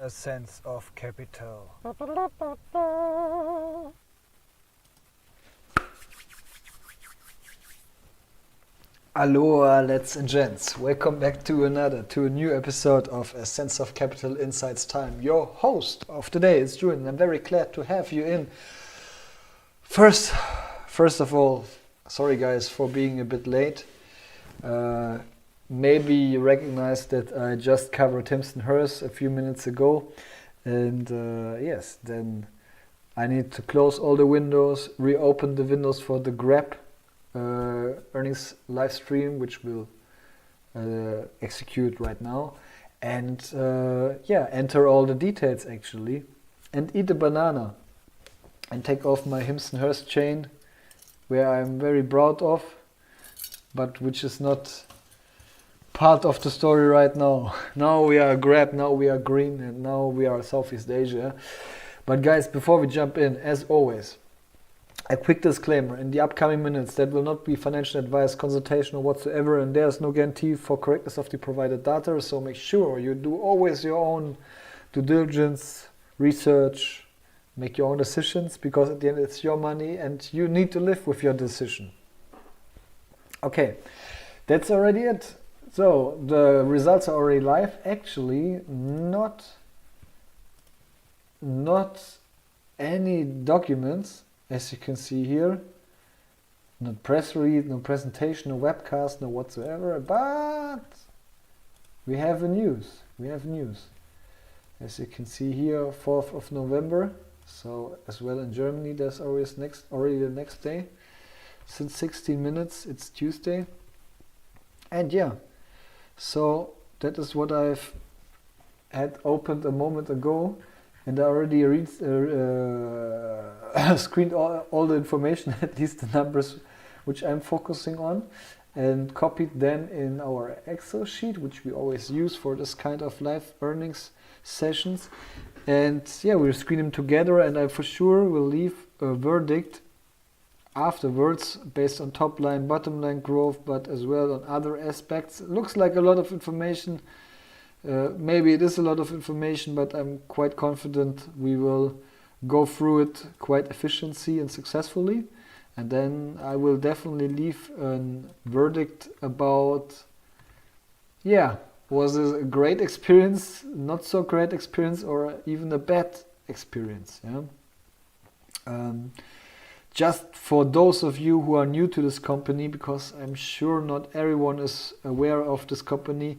a sense of capital. Aloha, lads and gents. Welcome back to a new episode of A Sense of Capital Insights Time. Your host of today is Julian. I'm very glad to have you in. First of all, sorry guys for being a bit late. Maybe you recognize that I just covered Himson-Hers a few minutes ago. And yes, then I need to close all the windows, reopen the windows for the Grab earnings live stream, which will execute right now. And enter all the details actually. And eat a banana. And take off my Himson-Hers chain, where I'm very proud of, but which is not part of the story right now. Now we are Grab, now we are green, and now we are Southeast Asia. But guys, before we jump in, as always, a quick disclaimer. In the upcoming minutes, that will not be financial advice, consultation, or whatsoever, and there's no guarantee for correctness of the provided data, so make sure you do always your own due diligence, research, make your own decisions, because at the end it's your money and you need to live with your decision. Okay, that's already it. So the results are already live. Actually, not any documents, as you can see here. Not press release, no presentation, no webcast, no whatsoever. But we have a news. We have news. As you can see here, 4th of November. So as well in Germany, there's always already the next day. Since 16 minutes, it's Tuesday. And yeah. So that is what I've had opened a moment ago, and I already screened all the information, at least the numbers which I'm focusing on, and copied them in our Excel sheet, which we always use for this kind of live earnings sessions. And yeah, we'll screen them together, and I for sure will leave a verdict afterwards based on top line, bottom line growth, but as well on other aspects. It looks like a lot of information. Maybe it is a lot of information, but I'm quite confident we will go through it quite efficiently and successfully. And then I will definitely leave a verdict about, was it a great experience, not so great experience, or even a bad experience. Just for those of you who are new to this company, because I'm sure not everyone is aware of this company.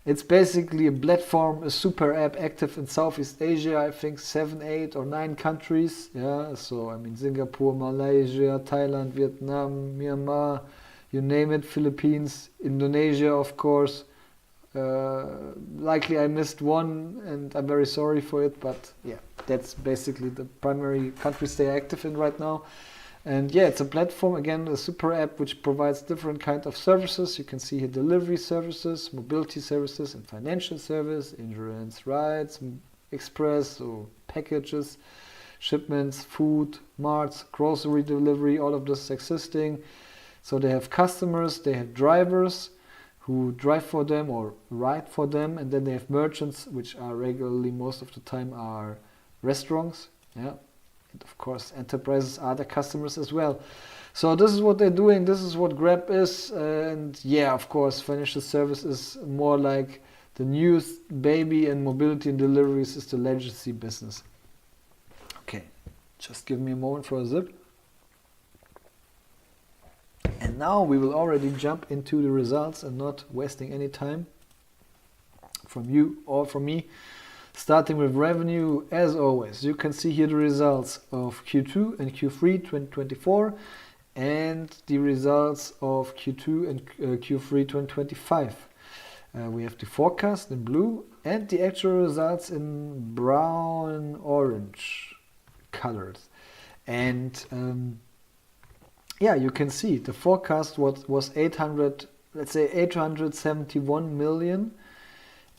It's basically a platform, a super app active in Southeast Asia, I think 7, 8 or 9 countries. So I mean Singapore, Malaysia, Thailand, Vietnam, Myanmar, you name it, Philippines, Indonesia of course. Likely I missed one and I'm very sorry for it, but yeah, that's basically the primary countries they are active in right now. And yeah, it's a platform, again, a super app which provides different kinds of services. You can see here delivery services, mobility services, and financial service, insurance, rides, express, so packages, shipments, food, marts, grocery delivery, all of this is existing. So they have customers, they have drivers who drive for them or ride for them, and then they have merchants, which are regularly, most of the time, are restaurants. And of course, enterprises are the customers as well. So this is what they're doing. This is what Grab is. And yeah, of course, financial service is more like the newest baby, and mobility and deliveries is the legacy business. Okay, just give me a moment for a zip. And now we will already jump into the results and not wasting any time from you or from me. Starting with revenue, as always, you can see here the results of Q2 and Q3 2024 and the results of Q2 and Q3 2025. We have the forecast in blue and the actual results in brown orange colors. And you can see the forecast was 871 million.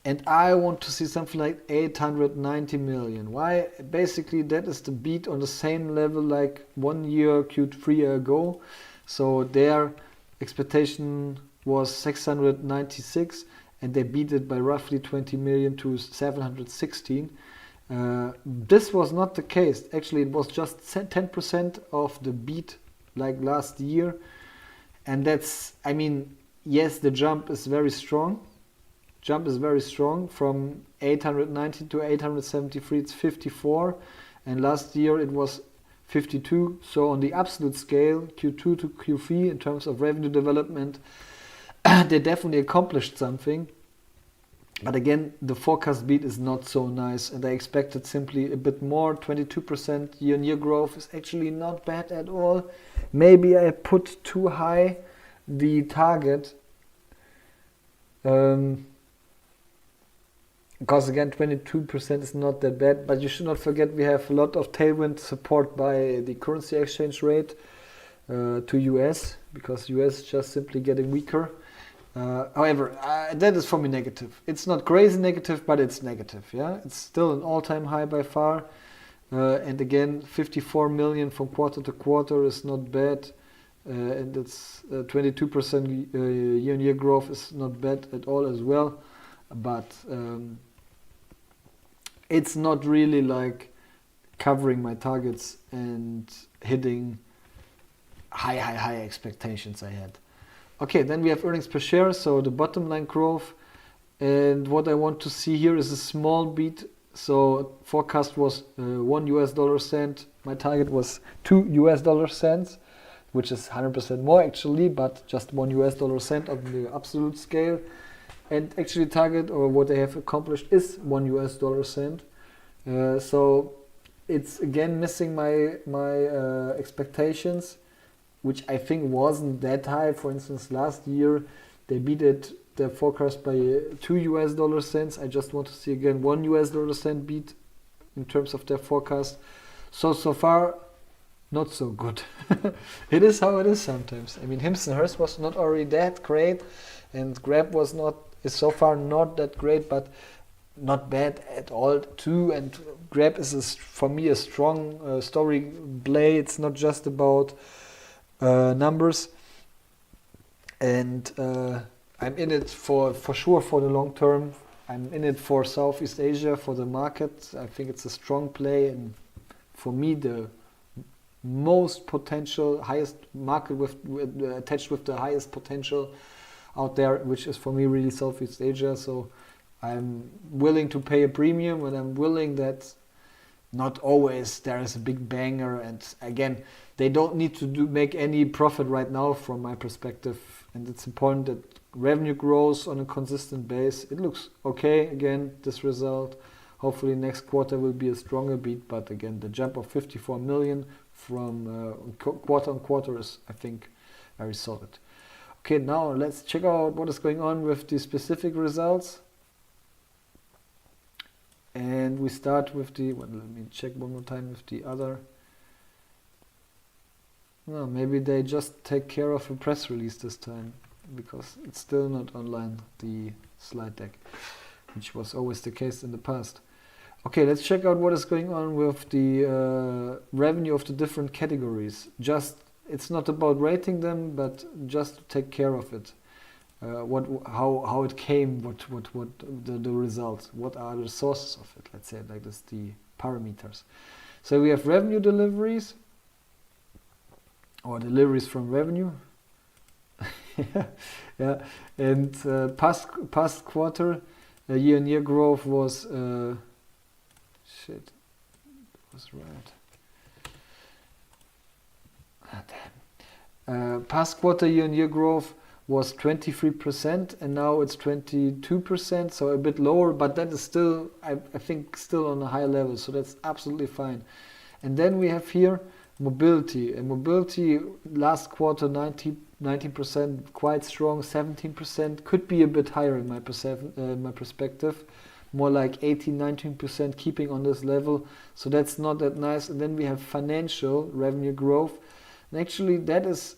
And I want to see something like 890 million. Why? Basically, that is the beat on the same level like 1 year, Q3 ago. So their expectation was 696 and they beat it by roughly 20 million to 716. This was not the case. Actually, it was just 10% of the beat like last year. And that's, I mean, yes, the jump is very strong. From 890 to 873, it's 54. And last year it was 52. So on the absolute scale, Q2 to Q3 in terms of revenue development, they definitely accomplished something. But again, the forecast beat is not so nice, and I expected simply a bit more. 22% year-on-year growth is actually not bad at all. Maybe I put too high the target. Because again, 22% is not that bad, but you should not forget we have a lot of tailwind support by the currency exchange rate to US, because US is just simply getting weaker. However, that is for me negative. It's not crazy negative, but it's negative. Yeah, it's still an all-time high by far. And again, 54 million from quarter to quarter is not bad. And it's 22% year-on-year growth is not bad at all as well. But it's not really like covering my targets and hitting high expectations I had. Okay, then we have earnings per share, so the bottom line growth. And what I want to see here is a small beat. So forecast was $1. My target was $2, which is 100% more actually, but just $1 on the absolute scale. And actually target, or what they have accomplished, is $1. So it's again missing my expectations, which I think wasn't that high. For instance, last year they beat their forecast by $2. I just want to see again $1 beat in terms of their forecast. So far, not so good. It is how it is sometimes. I mean, Hims and Hers was not already that great, and Grab is so far not that great, but not bad at all too. And Grab is for me a strong story play. It's not just about numbers, and I'm in it for sure for the long term. I'm in it for Southeast Asia, for the market. I think it's a strong play, and for me the most potential, highest market attached with the highest potential out there, which is for me really Southeast Asia. So I'm willing to pay a premium, and I'm willing that not always there is a big banger. And again, they don't need to make any profit right now from my perspective. And it's important that revenue grows on a consistent base. It looks okay, again, this result. Hopefully next quarter will be a stronger beat. But again, the jump of 54 million from quarter on quarter is, I think, very solid. Okay, now let's check out what is going on with the specific results. And we start with let me check one more time with the other. No, maybe they just take care of a press release this time, because it's still not online, the slide deck, which was always the case in the past. Okay, let's check out what is going on with the revenue of the different categories. It's not about rating them, but just to take care of it. How it came, what the results, what are the sources of it, let's say like this, the parameters. So we have revenue deliveries, or deliveries from revenue. Yeah, and past quarter year-on-year growth was was right. Damn. Past quarter year-on-year growth was 23%, and now it's 22%, so a bit lower, but that is still, I think, still on a high level, so that's absolutely fine. And then we have here mobility, and mobility last quarter 19%, quite strong. 17% could be a bit higher in my perspective, more like 18-19%, keeping on this level, so that's not that nice. And then we have financial revenue growth, and actually that is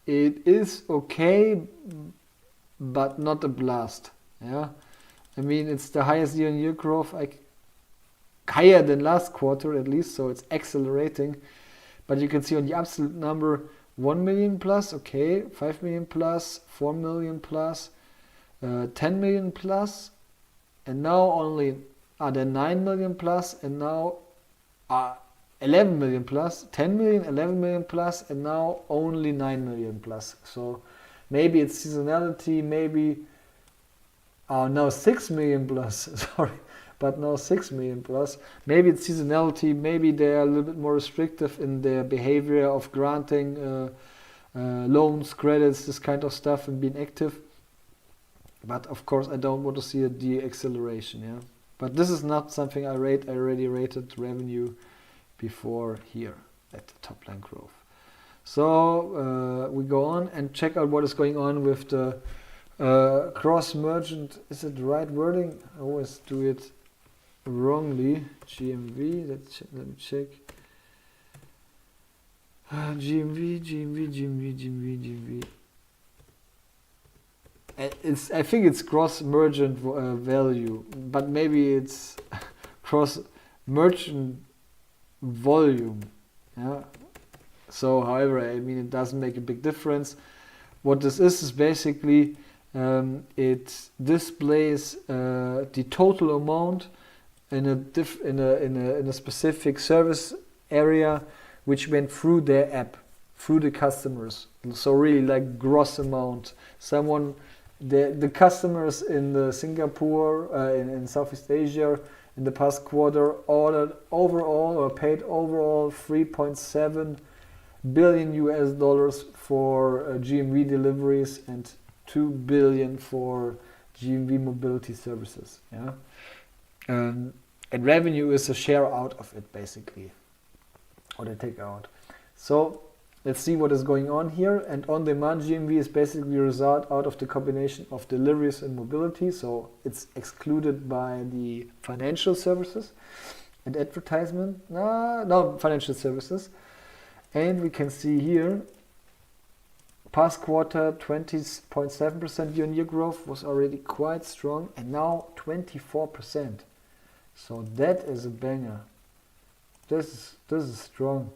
it is okay, but not a blast. Yeah, I mean, it's the highest year-on-year growth, higher than last quarter at least, so it's accelerating. But you can see on the absolute number, 1 million plus, okay, 5 million plus, 4 million plus, 10 million plus, and now only are there 9 million plus, and now 11 million plus, 10 million, 11 million plus, and now only 9 million plus. So maybe it's seasonality, maybe now 6 million plus, sorry, but now 6 million plus. Maybe it's seasonality, maybe they're a little bit more restrictive in their behavior of granting loans, credits, this kind of stuff, and being active. But of course, I don't want to see a de-acceleration, yeah. But this is not something I rate. I already rated revenue before here at the top line growth. So we go on and check out what is going on with the cross merchant. Is it the right wording? I always do it wrongly. GMV, let me check. GMV. I think it's cross merchant value, but maybe it's cross merchant volume. Yeah. So, however, I mean, it doesn't make a big difference. What this is basically it displays the total amount in a specific service area which went through their app, through the customers. So really like gross amount. The customers in the Singapore, in Southeast Asia, in the past quarter ordered overall or paid overall 3.7 billion US dollars for GMV deliveries and 2 billion for GMV mobility services. Yeah, and revenue is a share out of it basically, or they take out. So let's see what is going on here. And on-demand GMV is basically a result out of the combination of deliveries and mobility. So it's excluded by the financial services and advertisement. No, financial services. And we can see here, past quarter 20.7% year-on-year growth was already quite strong, and now 24%. So that is a banger. This is strong.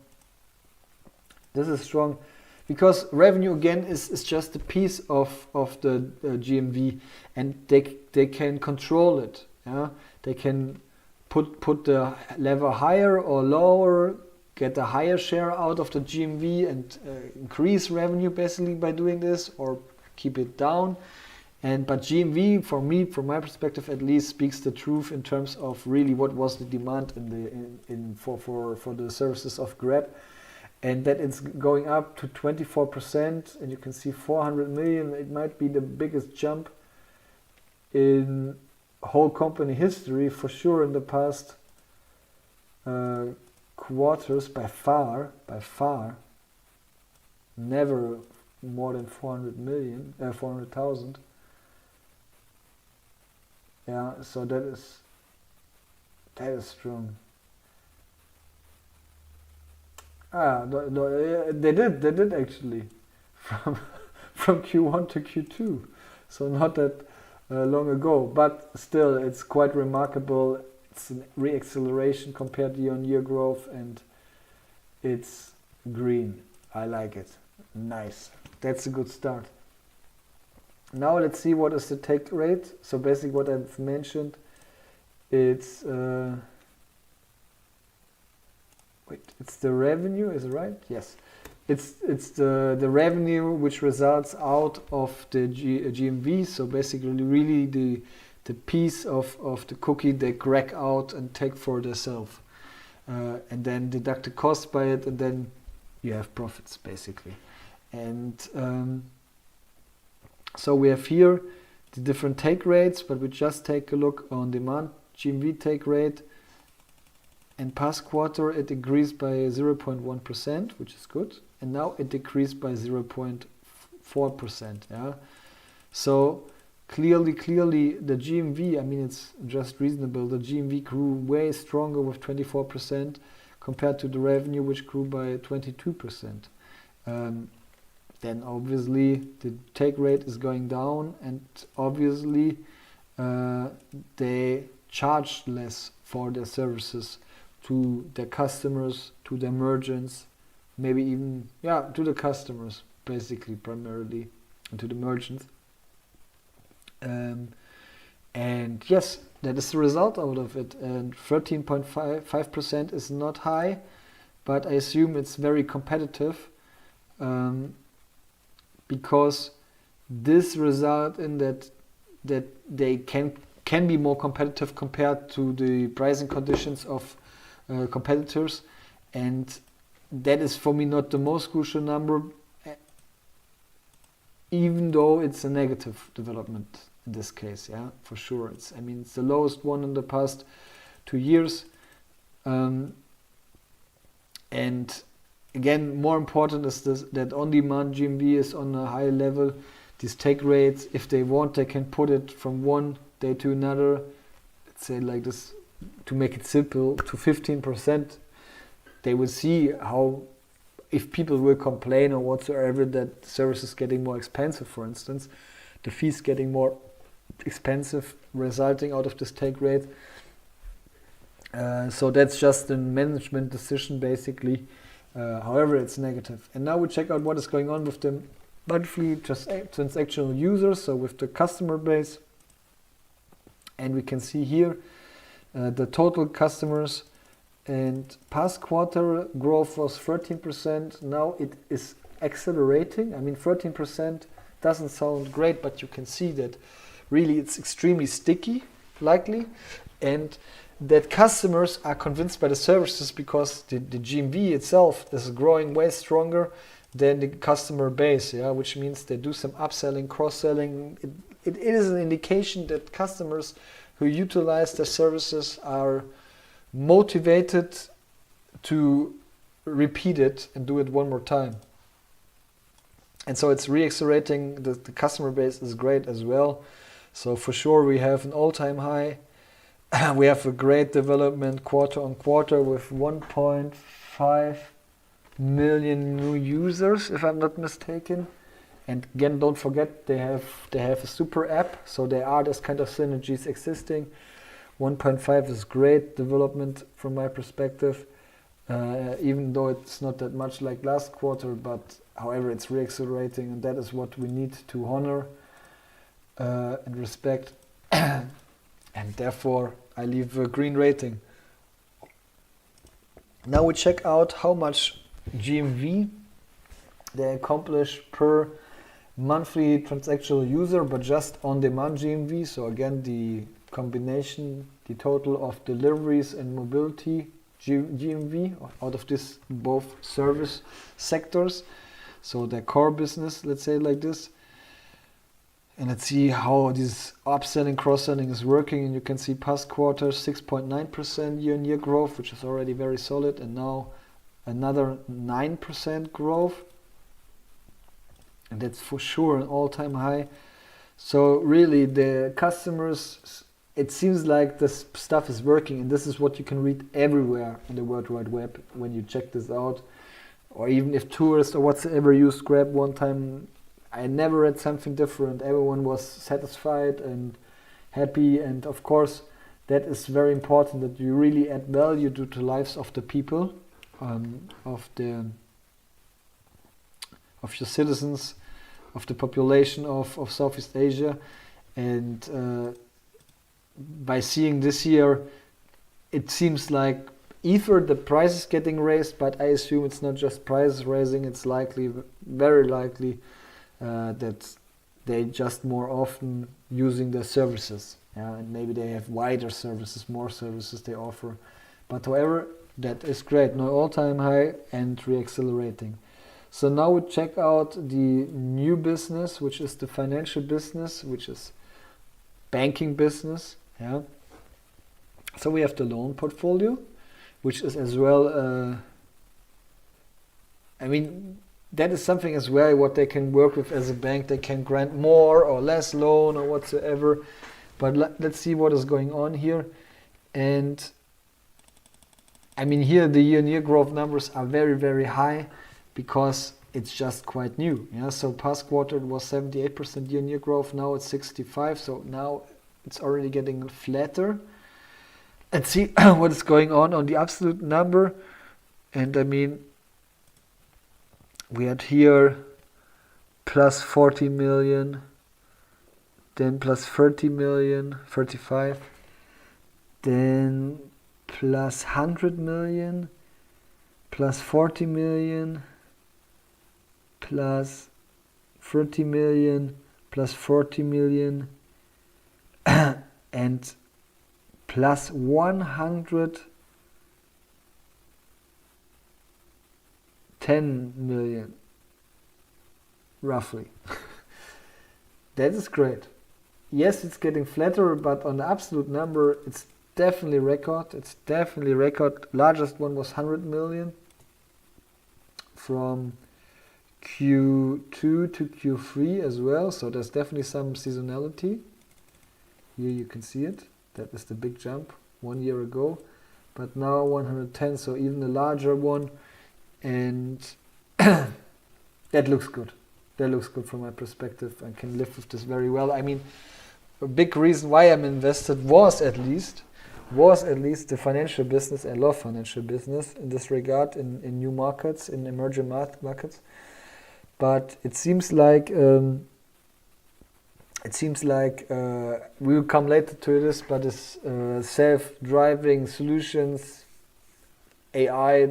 This is strong because revenue again is just a piece of the GMV, and they can control it. Yeah, they can put the lever higher or lower, get a higher share out of the GMV and increase revenue basically by doing this, or keep it down. But GMV, for me, from my perspective at least, speaks the truth in terms of really what was the demand for the services of Grab, and that it's going up to 24%, and you can see 400 million. It might be the biggest jump in whole company history for sure in the past quarters, by far, never more than 400,000. Yeah, so that is strong. They did actually from Q1 to Q2, so not that long ago, but still it's quite remarkable. It's a re-acceleration compared to year-on-year growth, and it's green. I like it. Nice. That's a good start. Now let's see what is the take rate. So basically what I've mentioned, it's it's the revenue, is it right? Yes. It's the revenue which results out of the GMV. So basically really the piece of the cookie they crack out and take for themselves, and then deduct the cost by it, and then you have profits basically. And so we have here the different take rates, but we just take a look on demand GMV take rate. In past quarter it increased by 0.1%, which is good, and now it decreased by 0.4%. Yeah, so clearly the GMV, I mean, it's just reasonable. The GMV grew way stronger with 24% compared to the revenue, which grew by 22%. Then obviously the take rate is going down, and obviously they charge less for their services to their customers, to their merchants, maybe even to the customers, basically primarily, and to the merchants. And yes, that is the result out of it. And 13.5% is not high, but I assume it's very competitive, because this result in that they can be more competitive compared to the pricing conditions of competitors, and that is for me not the most crucial number, even though it's a negative development in this case, for sure. It's the lowest one in the past 2 years, and again, more important is that on-demand GMV is on a high level. These take rates, if they want, they can put it from one day to another, let's say like this, to make it simple, to 15%. They will see how, if people will complain or whatsoever that service is getting more expensive, for instance, the fees getting more expensive resulting out of this take rate. So that's just a management decision, basically. However, it's negative. And now we check out what is going on with the monthly transactional users, so with the customer base. And we can see here the total customers, and past quarter growth was 13%. Now it is accelerating. 13% doesn't sound great, but you can see that really it's extremely sticky, likely, and that customers are convinced by the services because the GMV itself is growing way stronger than the customer base, which means they do some upselling, cross-selling. It is an indication that customers who utilize the services are motivated to repeat it and do it one more time. And so it's re-accelerating. The customer base is great as well. So for sure we have an all-time high. We have a great development quarter on quarter with 1.5 million new users, if I'm not mistaken. And again, don't forget they have a super app, so there are this kind of synergies existing. 1.5 is great development from my perspective, even though it's not that much like last quarter, but however it's re-accelerating, and that is what we need to honor and respect. And therefore I leave a green rating. Now we check out how much GMV they accomplish per monthly transactional user, but just on-demand GMV. So again, the combination, the total of deliveries and mobility GMV out of this both service sectors. So their core business, let's say like this. And let's see how this upselling, cross-selling is working. And you can see past quarter 6.9% year-on-year growth, which is already very solid. And now another 9% growth. And that's for sure an all-time high. So really the customers, it seems like this stuff is working. And this is what you can read everywhere in the World Wide Web when you check this out. Or even if tourists or whatsoever used Grab one time, I never read something different. Everyone was satisfied and happy, and of course that is very important, that you really add value to the lives of the people, of your citizens, of the population of Southeast Asia. And by seeing this year, it seems like either the price is getting raised, but I assume it's not just price raising, it's likely, very likely, that they just more often using their services, and maybe they have wider services, more services they offer. But however, that is great. Now all-time high and re-accelerating. So now we check out the new business, which is the financial business, which is banking business. So we have the loan portfolio, which is as well. That is something as well what they can work with as a bank. They can grant more or less loan or whatsoever. But let's see what is going on here. And here the year-on-year growth numbers are very, very high because it's just quite new. So past quarter it was 78% year-on-year growth. Now it's 65. So now it's already getting flatter. Let's see what is going on the absolute number. And We had here plus 40 million, then plus 30 million, 35, then plus 100 million, plus 40 million, plus 30 million, plus 40 million, and plus 110 million, roughly. That is great. Yes, it's getting flatter, but on the absolute number, it's definitely record. It's definitely record. Largest one was 100 million from Q2 to Q3 as well. So there's definitely some seasonality. Here you can see it. That is the big jump 1 year ago. But now 110, so even a larger one. And that looks good. That looks good from my perspective. I can live with this very well. I mean, a big reason why I'm invested was at least the financial business. I love financial business in this regard, in new markets, in emerging markets. But it seems like we'll come later to this, but it's self-driving solutions, AI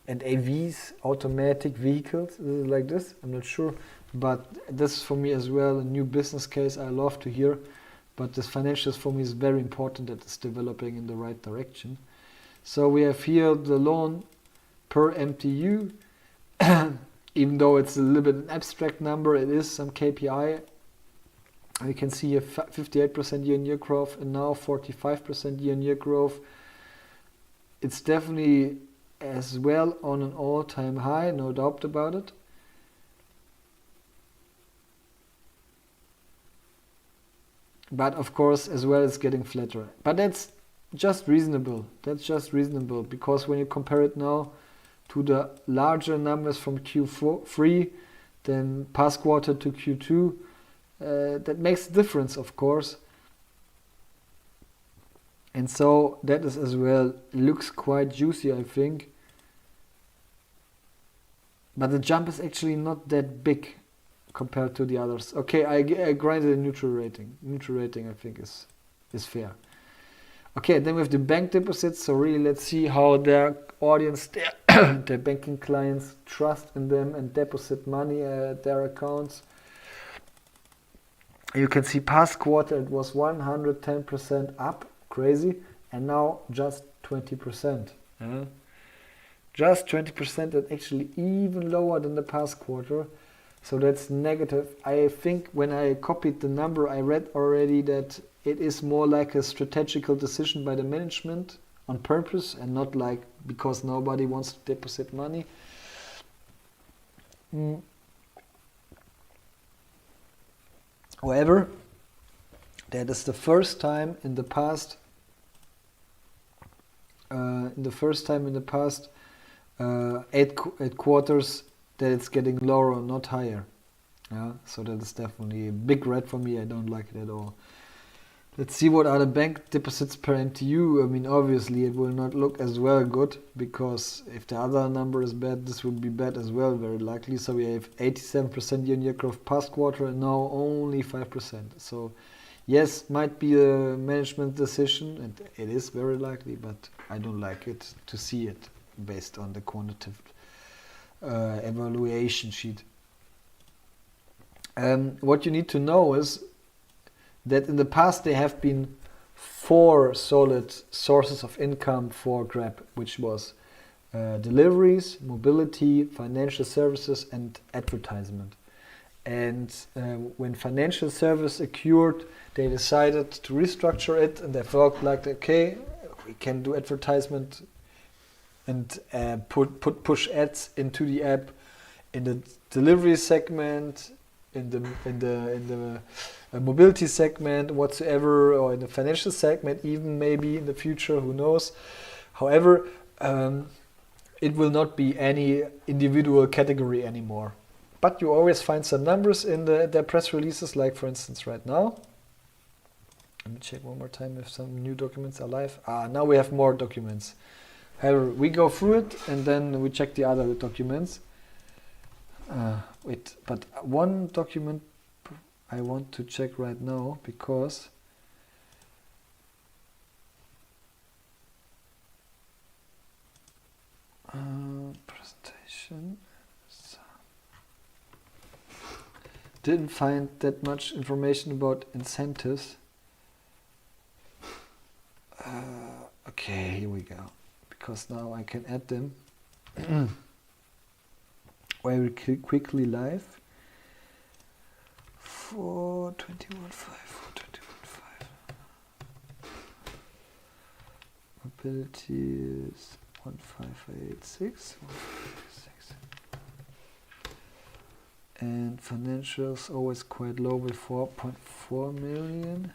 and AVs, automatic vehicles, like this. I'm not sure, but this is for me as well a new business case I love to hear. But this financials for me is very important that it's developing in the right direction. So we have here the loan per MTU. Even though it's a little bit an abstract number, it is some KPI. You can see a 58% year-on-year growth and now 45% year-on-year growth. It's definitely as well on an all-time high, no doubt about it. But of course, as well, it's getting flatter. But that's just reasonable. That's just reasonable, because when you compare it now to the larger numbers from Q3, then past quarter to Q2, that makes a difference, of course. And so that is as well, looks quite juicy, I think. But the jump is actually not that big compared to the others. Okay, I granted a neutral rating. Neutral rating, I think, is fair. Okay, then we have the bank deposits. So really, let's see how their audience, their banking clients trust in them and deposit money at their accounts. You can see past quarter it was 110% up, crazy, and now just 20%. Just 20%, and actually even lower than the past quarter. So that's negative. I think when I copied the number, I read already that it is more like a strategical decision by the management on purpose and not like because nobody wants to deposit money. However, that is the first time in the past 8 quarters that it's getting lower, not higher. Yeah, so that is definitely a big red for me. I don't like it at all. Let's see what are the bank deposits per MTU. I mean, obviously it will not look as well good, because if the other number is bad, this will be bad as well, very likely. So we have 87% year-on-year growth past quarter and now only 5%. So yes, might be a management decision, and it is very likely, but I don't like it to see it based on the quantitative evaluation sheet. What you need to know is that in the past there have been 4 solid sources of income for Grab, which was deliveries, mobility, financial services, and advertisement. And when financial service occurred, they decided to restructure it, and they felt like, okay, we can do advertisement and push ads into the app in the delivery segment, in the mobility segment, whatsoever, or in the financial segment, even maybe in the future, who knows. However, it will not be any individual category anymore. But you always find some numbers in their press releases, like for instance right now. Let me check one more time if some new documents are live. Now we have more documents. However, we go through it and then we check the other documents. Wait, but one document I want to check right now, because presentation. So, didn't find that much information about incentives. Okay, here we go. Because now I can add them very quickly live. 421.5, 421.5. Mobility is 1586. And financials always quite low with 4.4 million.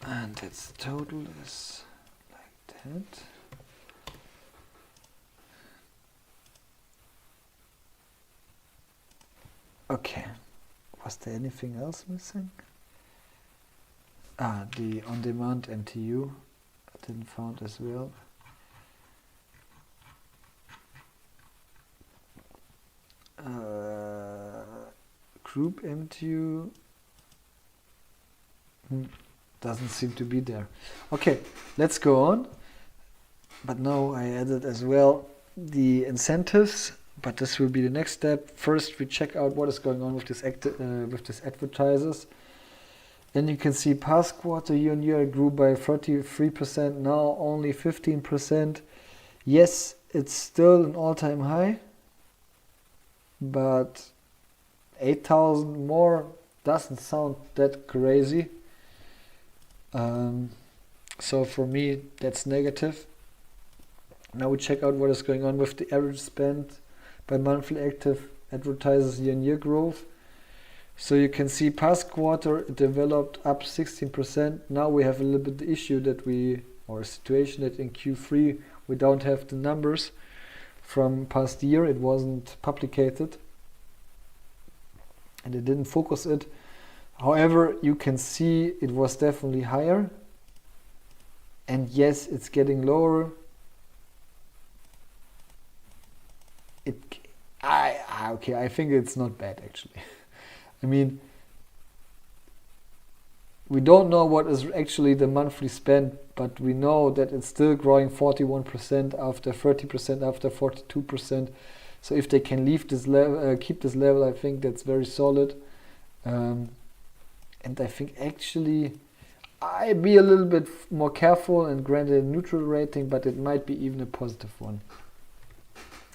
And its total is like that. Okay. Was there anything else missing? The on-demand MTU I didn't found as well. Group MTU doesn't seem to be there. Okay, let's go on. But now I added as well the incentives, but this will be the next step. First, we check out what is going on with this advertisers. And you can see past quarter year-on-year grew by 33%, now only 15%. Yes, it's still an all-time high, but 8,000 more doesn't sound that crazy. So for me, that's negative. Now we check out what is going on with the average spend by monthly active advertisers year-on-year growth. So you can see past quarter it developed up 16%. Now we have a little bit the issue that or a situation that in Q3 we don't have the numbers from past year. It wasn't publicated and it didn't focus it. However, you can see it was definitely higher. And yes, it's getting lower. Okay, I think it's not bad actually. I mean, we don't know what is actually the monthly spend, but we know that it's still growing 41% after 30% after 42%. So if they can leave this level, keep this level, I think that's very solid. And I think actually I'd be a little bit more careful and grant it a neutral rating, but it might be even a positive one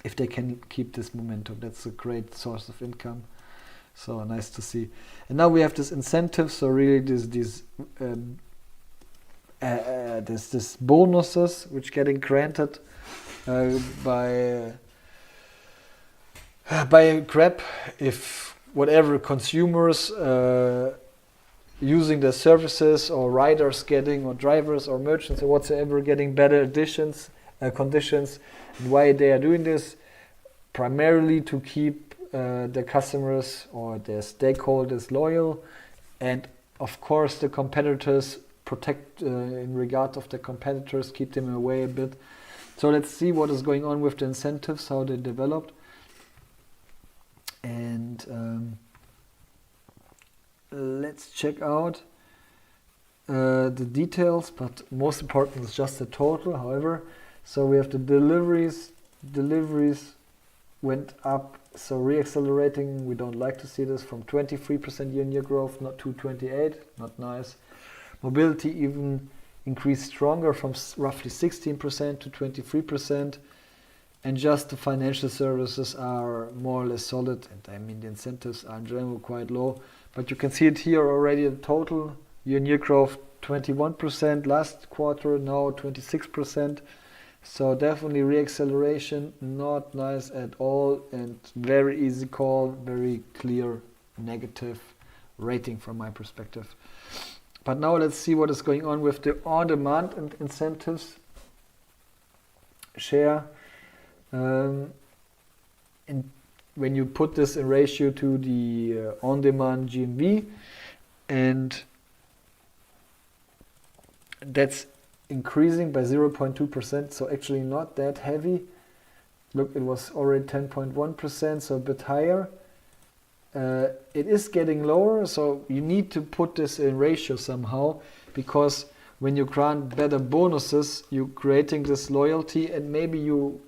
if they can keep this momentum. That's a great source of income. So nice to see. And now we have this incentive. So really this bonuses which getting granted by Grab if whatever consumers using the services or riders getting or drivers or merchants or whatsoever getting better conditions. And why they are doing this? Primarily to keep the customers or their stakeholders loyal, and of course the competitors protect in regard of the competitors, keep them away a bit. So let's see what is going on with the incentives, how they developed, and let's check out the details, but most important is just the total. However, so we have the deliveries went up, so re-accelerating. We don't like to see this, from 23% year-on-year growth not to 28, not nice. Mobility even increased stronger from roughly 16% to 23%, and just the financial services are more or less solid, and I mean the incentives are in general quite low, but you can see it here already. The total year-on-year growth 21% last quarter, now 26%. So definitely re-acceleration, not nice at all, and very easy call, very clear negative rating from my perspective. But now let's see what is going on with the on-demand and incentives share. And when you put this in ratio to the on-demand GMV, and that's increasing by 0.2%, so actually not that heavy. Look, it was already 10.1%, so a bit higher. It is getting lower, so you need to put this in ratio somehow, because when you grant better bonuses, you're creating this loyalty, and maybe you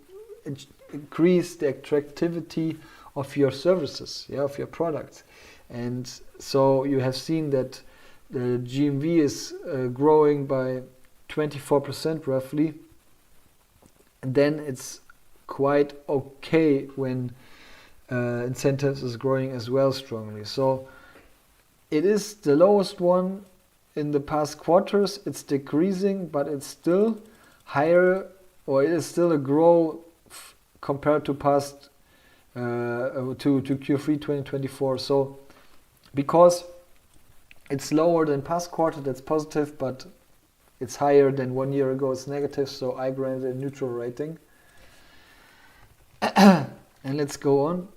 increase the attractivity of your services, yeah, of your products. And so you have seen that the GMV is growing by 24% roughly, and then it's quite okay when incentives is growing as well strongly. So it is the lowest one in the past quarters. It's decreasing, but it's still higher, or it is still a growth compared to past to Q3 2024. So because it's lower than past quarter, that's positive, but it's higher than 1 year ago, it's negative, so I granted a neutral rating. And let's go on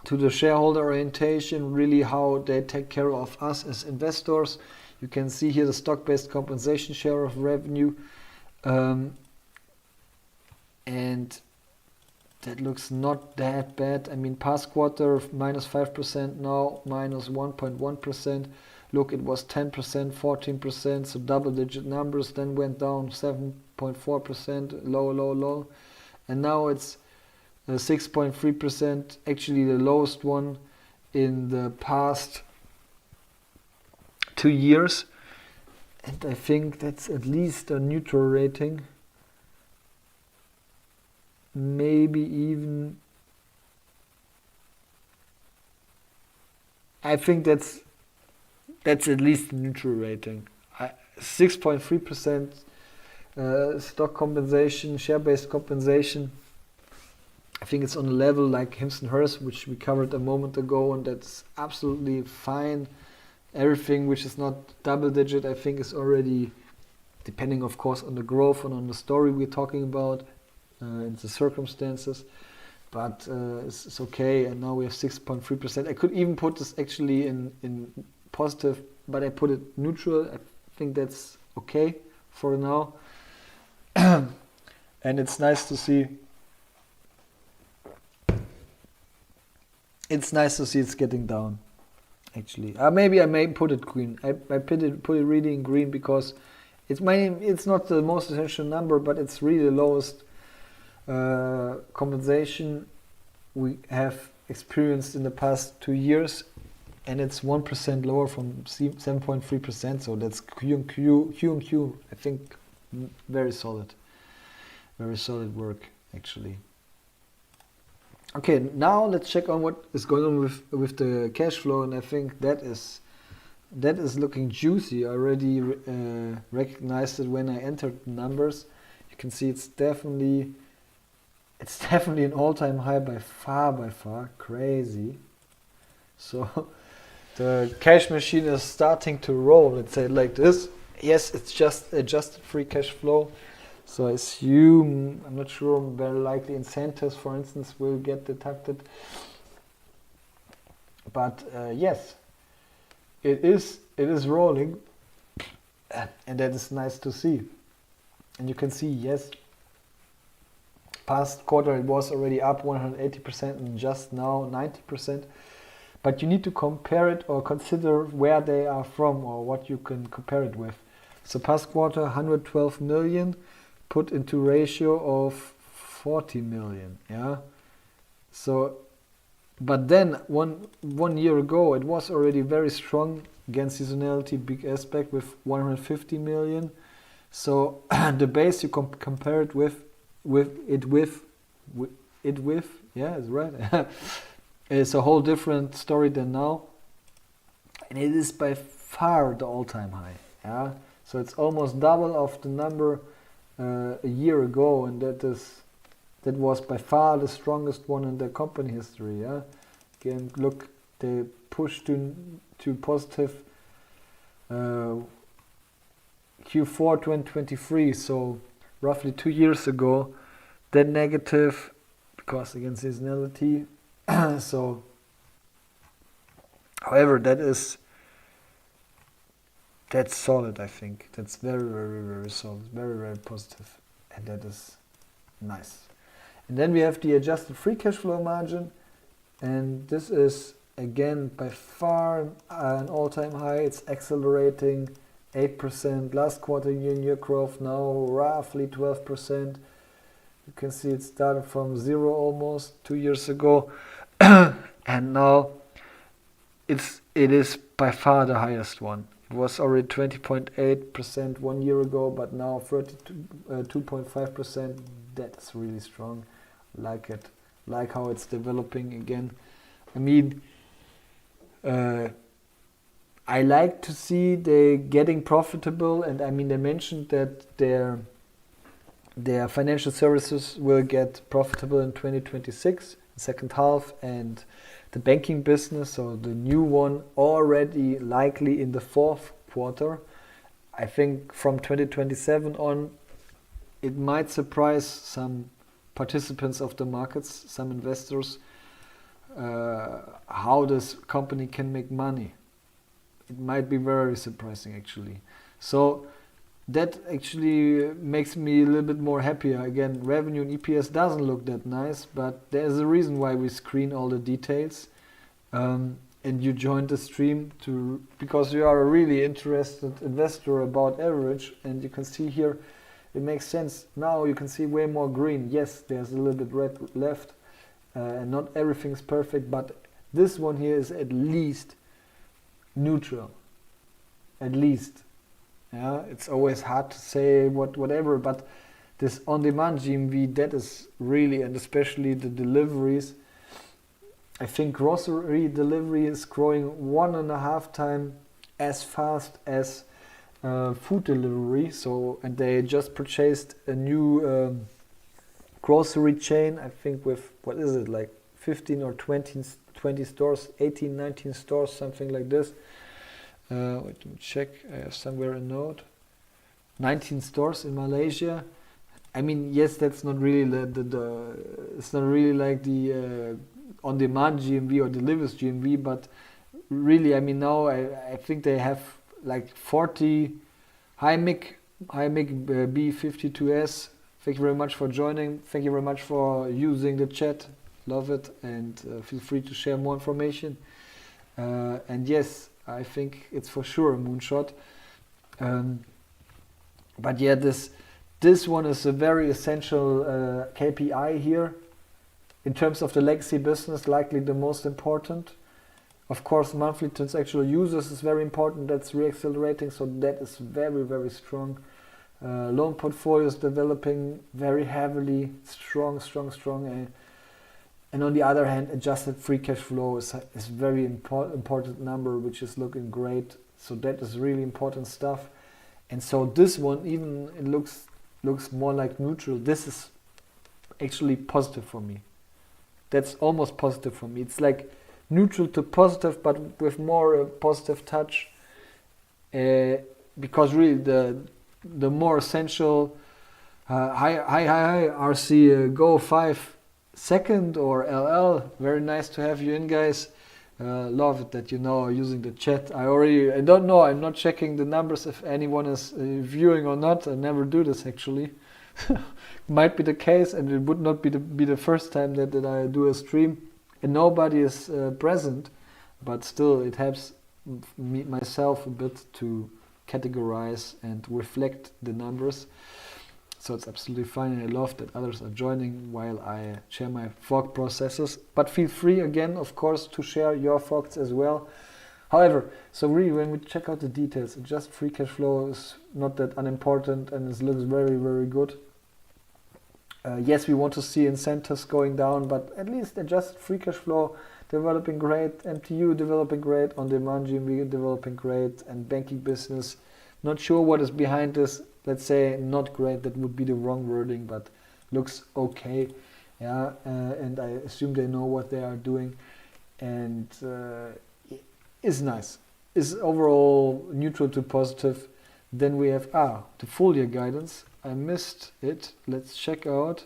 to the shareholder orientation, really how they take care of us as investors. You can see here the stock-based compensation share of revenue, and that looks not that bad. I mean, past quarter minus 5%, now minus 1.1%. Look, it was 10%, 14%, so double-digit numbers, then went down 7.4%, low, and now it's 6.3%, actually the lowest one in the past 2 years, and I think that's at least a neutral rating, maybe even, I think that's at least a neutral rating. 6.3% stock compensation, share-based compensation. I think it's on a level like Hims and Hers, which we covered a moment ago, and that's absolutely fine. Everything which is not double digit, I think, is already, depending of course on the growth and on the story we're talking about, and the circumstances, but it's okay. And now we have 6.3%. I could even put this actually in positive, but I put it neutral. I think that's okay for now. And it's nice to see. It's nice to see it's getting down, actually. Maybe I may put it green. I put it really in green because it's not the most essential number, but it's really the lowest compensation we have experienced in the past 2 years, and it's 1% lower from 7.3%. So that's Q and Q. I think very solid work, actually. Okay, now let's check on what is going on with the cash flow, and I think that is looking juicy. I already recognized it when I entered the numbers. You can see it's definitely an all-time high by far, crazy. So the cash machine is starting to roll. Let's say it like this. Yes, it's just adjusted free cash flow. So I assume, I'm not sure, very likely incentives, for instance, will get deducted. But yes, it is rolling, and that is nice to see. And you can see, yes, past quarter it was already up 180%, and just now 90%. But you need to compare it or consider where they are from or what you can compare it with. So past quarter 112 million. Put into ratio of 40 million, yeah. So, but then one year ago it was already very strong against seasonality, big aspect with 150 million. So the base you compare it with, yeah, it's right. It's a whole different story than now, and it is by far the all-time high, yeah. So it's almost double of the number a year ago, and that was by far the strongest one in the company history. Yeah, again, look, they pushed to positive Q4 2023, so roughly 2 years ago. Then negative because again seasonality. So, however, that is That's solid, I think. That's very, very, very solid. Very, very positive. And that is nice. And then we have the adjusted free cash flow margin. And this is, again, by far an all-time high. It's accelerating 8% last quarter year-on-year growth, now roughly 12%. You can see it started from 0 almost 2 years ago. And now it is by far the highest one. It was already 20.8% 1 year ago, but now 2.5%. That is really strong. Like it. Like how it's developing again. I mean, I like to see they getting profitable, and I mean they mentioned that their financial services will get profitable in 2026, second half, and the banking business, so the new one, already likely in the fourth quarter. I think from 2027 on, it might surprise some participants of the markets, some investors, how this company can make money. It might be very surprising actually. So that actually makes me a little bit more happier. Again, revenue and EPS doesn't look that nice, but there's a reason why we screen all the details. And you joined the stream because you are a really interested investor about average, and you can see here it makes sense. Now you can see way more green. Yes, there's a little bit red left, and not everything is perfect, but this one here is at least neutral. At least. Yeah, it's always hard to say whatever, but this on-demand GMV, that is really, and especially the deliveries. I think grocery delivery is growing 1.5 times as fast as food delivery. So, and they just purchased a new grocery chain, I think with, what is it, like 15 or 20 stores, 18, 19 stores, something like this. Wait, let me check. I have somewhere a note. 19 stores in Malaysia. I mean, yes, that's not really it's not really like the on-demand GMV or delivers GMV, but really, I mean, now I think they have like 40 Hi-Mic B52S. Thank you very much for joining. Thank you very much for using the chat. Love it, and feel free to share more information. And yes, I think it's for sure a moonshot. But yeah, this one is a very essential KPI here. In terms of the legacy business, likely the most important. Of course, monthly transactional users is very important. That's reaccelerating, so that is very, very strong. Loan portfolios developing very heavily, strong. And on the other hand, adjusted free cash flow is very important number, which is looking great. So that is really important stuff. And so this one, even it looks more like neutral. This is actually positive for me. That's almost positive for me. It's like neutral to positive, but with more positive touch. Because really the more essential hi RC Go 5 second or LL, very nice to have you in, guys. Love it that you know are using the chat. I don't know, I'm not checking the numbers if anyone is viewing or not. I never do this actually. Might be the case, and it would not be the first time that I do a stream and nobody is present, but still it helps me myself a bit to categorize and reflect the numbers. So it's absolutely fine, and I love that others are joining while I share my thought processes. But feel free again, of course, to share your thoughts as well. However, so really when we check out the details, just free cash flow is not that unimportant, and it looks very, very good. Yes, we want to see incentives going down, but at least adjust free cash flow developing great, MTU developing great, on-demand GMV developing great, and banking business. Not sure what is behind this. Let's say not great, that would be the wrong wording, but looks okay. Yeah, and I assume they know what they are doing, and is nice. Is overall neutral to positive. Then we have the full year guidance. I missed it. Let's check out.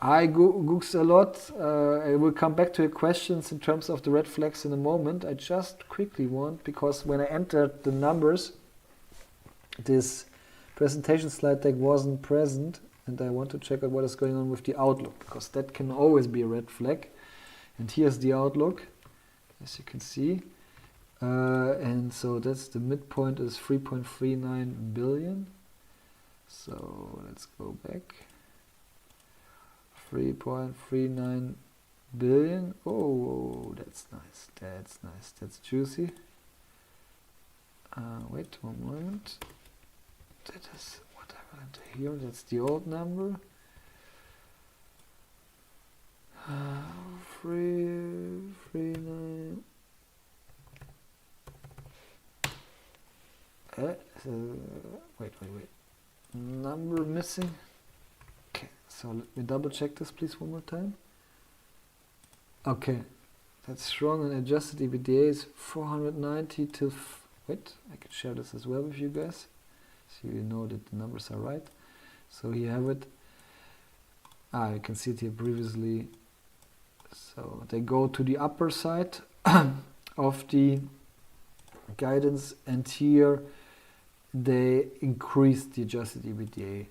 I googs a lot. I will come back to your questions in terms of the red flags in a moment. I just quickly want, because when I entered the numbers, this presentation slide deck wasn't present, and I want to check out what is going on with the outlook, because that can always be a red flag. And here's the outlook, as you can see. And so that's the midpoint is 3.39 billion. So let's go back. 3.39 billion. Oh, that's nice. That's nice. That's juicy. Wait one moment. That is what I want to hear. That's the old number. 339. Wait. Number missing. Okay, so let me double check this please one more time. Okay, that's strong, and adjusted EBITDA is 490 to... wait, I can share this as well with you guys, so you know that the numbers are right. So here you have it. You can see it here previously. So they go to the upper side of the guidance, and here they increased the adjusted EBITDA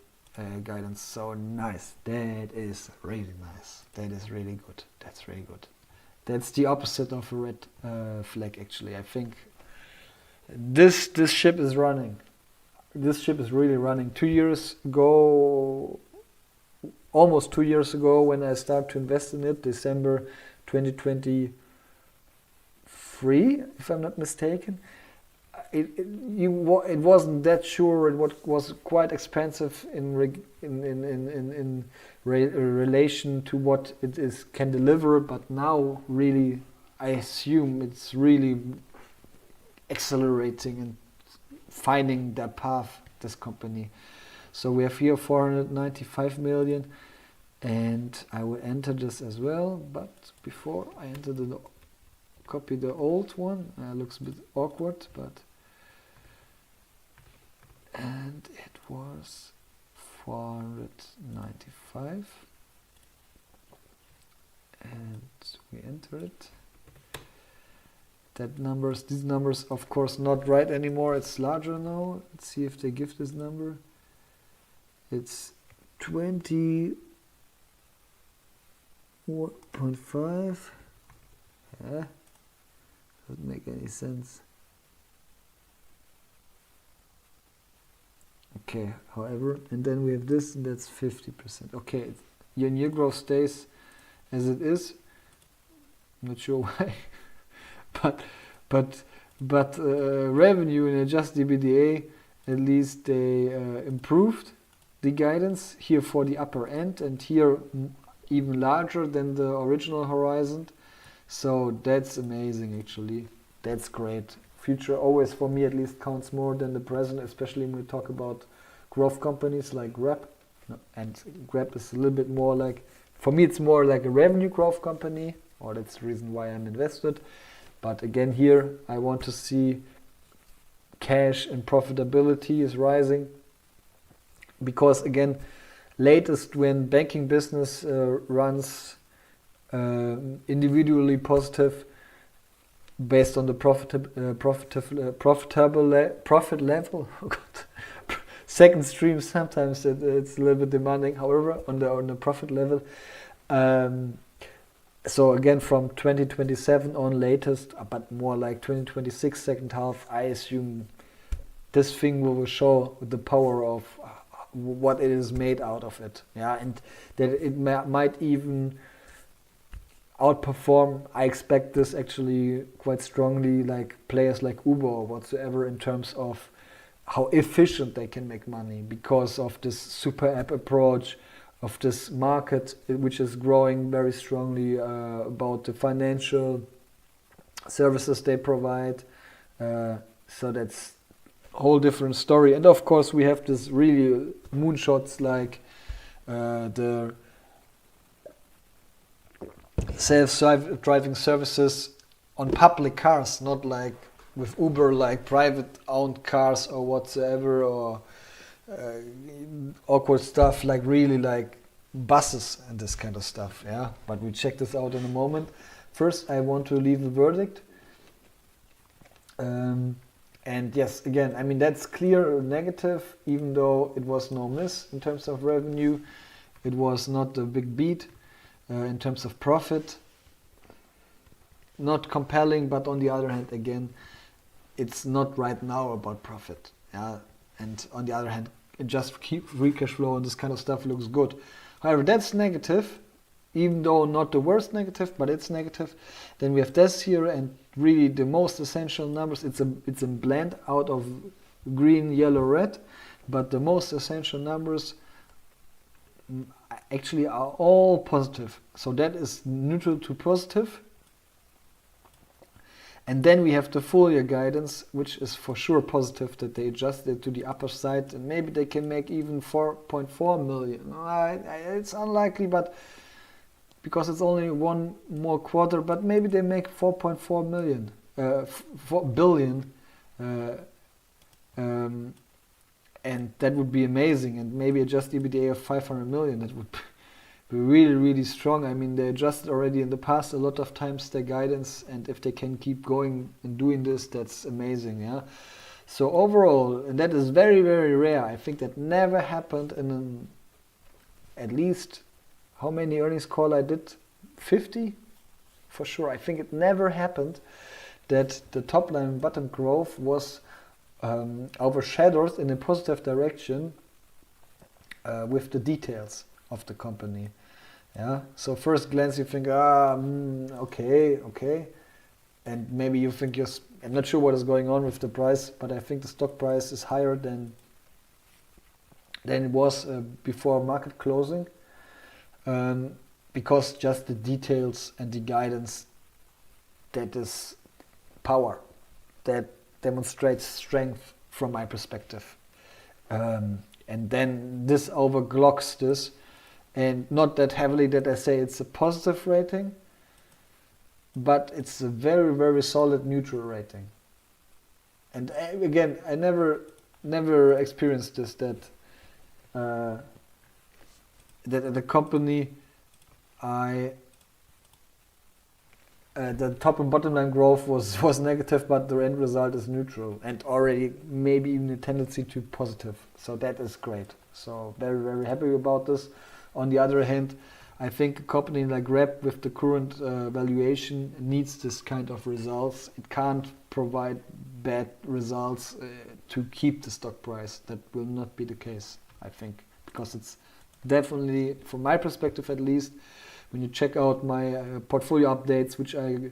guidance. So nice. That is really nice. That is really good. That's really good. That's the opposite of a red flag, actually. I think this ship is running. This ship is really running. 2 years ago, almost 2 years ago, when I started to invest in it, December 2023, if I'm not mistaken, it wasn't that sure. It was quite expensive in relation to what it can deliver. But now, really, I assume it's really accelerating and finding their path, this company. So we have here 495 million, and I will enter this as well. But before I enter copy the old one, looks a bit awkward, but. And it was 495, and we enter it. These numbers, of course, not right anymore. It's larger now. Let's see if they give this number. It's 20.5. Yeah, doesn't make any sense. Okay, however, and then we have this, and that's 50%. Okay, year-on-year growth stays as it is. Not sure why, but revenue and adjusted EBITDA, at least they improved the guidance here for the upper end, and here even larger than the original horizon. So that's amazing, actually. That's great. Future always, for me at least, counts more than the present, especially when we talk about growth companies like Grab. And Grab is a little bit more like, for me it's more like a revenue growth company, or that's the reason why I'm invested. But again, here I want to see cash and profitability is rising, because again, latest when banking business runs individually positive, based on the profit level. Oh God. Second stream, sometimes it's a little bit demanding. However, on the profit level, so again from 2027 on latest, but more like 2026 second half, I assume this thing will show the power of what it is made out of it. Yeah, and that it might even outperform. I expect this actually quite strongly, like players like Uber or whatsoever, in terms of how efficient they can make money, because of this super app approach, of this market which is growing very strongly, about the financial services they provide. So that's a whole different story. And of course we have this really moonshots like the self-driving services on public cars, not like with Uber, like private owned cars or whatsoever, or awkward stuff, like really like buses and this kind of stuff. Yeah, but we check this out in a moment. First, I want to leave a verdict. And yes, again, I mean, that's clear negative, even though it was no miss in terms of revenue. It was not a big beat in terms of profit. Not compelling, but on the other hand, again, it's not right now about profit. Yeah, and on the other hand, it just keep free cash flow and this kind of stuff looks good. However, that's negative, even though not the worst negative, but it's negative. Then we have this here, and really the most essential numbers. It's a blend out of green, yellow, red, but the most essential numbers actually are all positive. So that is neutral to positive. And then we have the full year guidance, which is for sure positive, that they adjusted to the upper side, and maybe they can make even 4.4 million. It's unlikely, but because it's only one more quarter, but maybe they make 4.4 million, 4 billion, and that would be amazing. And maybe adjust EBITDA of 500 million. That would be really, really strong. I mean, they adjusted already in the past a lot of times their guidance, and if they can keep going and doing this, that's amazing. Yeah. So overall, and that is very, very rare. I think that never happened in at least how many earnings call I did? 50 for sure. I think it never happened that the top line and bottom growth was overshadowed in a positive direction with the details of the company. Yeah. So first glance you think, okay, and maybe you think I'm not sure what is going on with the price, but I think the stock price is higher than it was before market closing, because just the details and the guidance, that is power, that demonstrates strength from my perspective, and then this overclocks this. And not that heavily that I say it's a positive rating, but it's a very, very solid neutral rating. And again, I never experienced this, that at the company the top and bottom line growth was negative, but the end result is neutral, and already maybe even a tendency to positive. So that is great. So very, very happy about this. On the other hand, I think a company like Grab with the current valuation needs this kind of results. It can't provide bad results to keep the stock price. That will not be the case, I think, because it's definitely, from my perspective at least, when you check out my portfolio updates, which I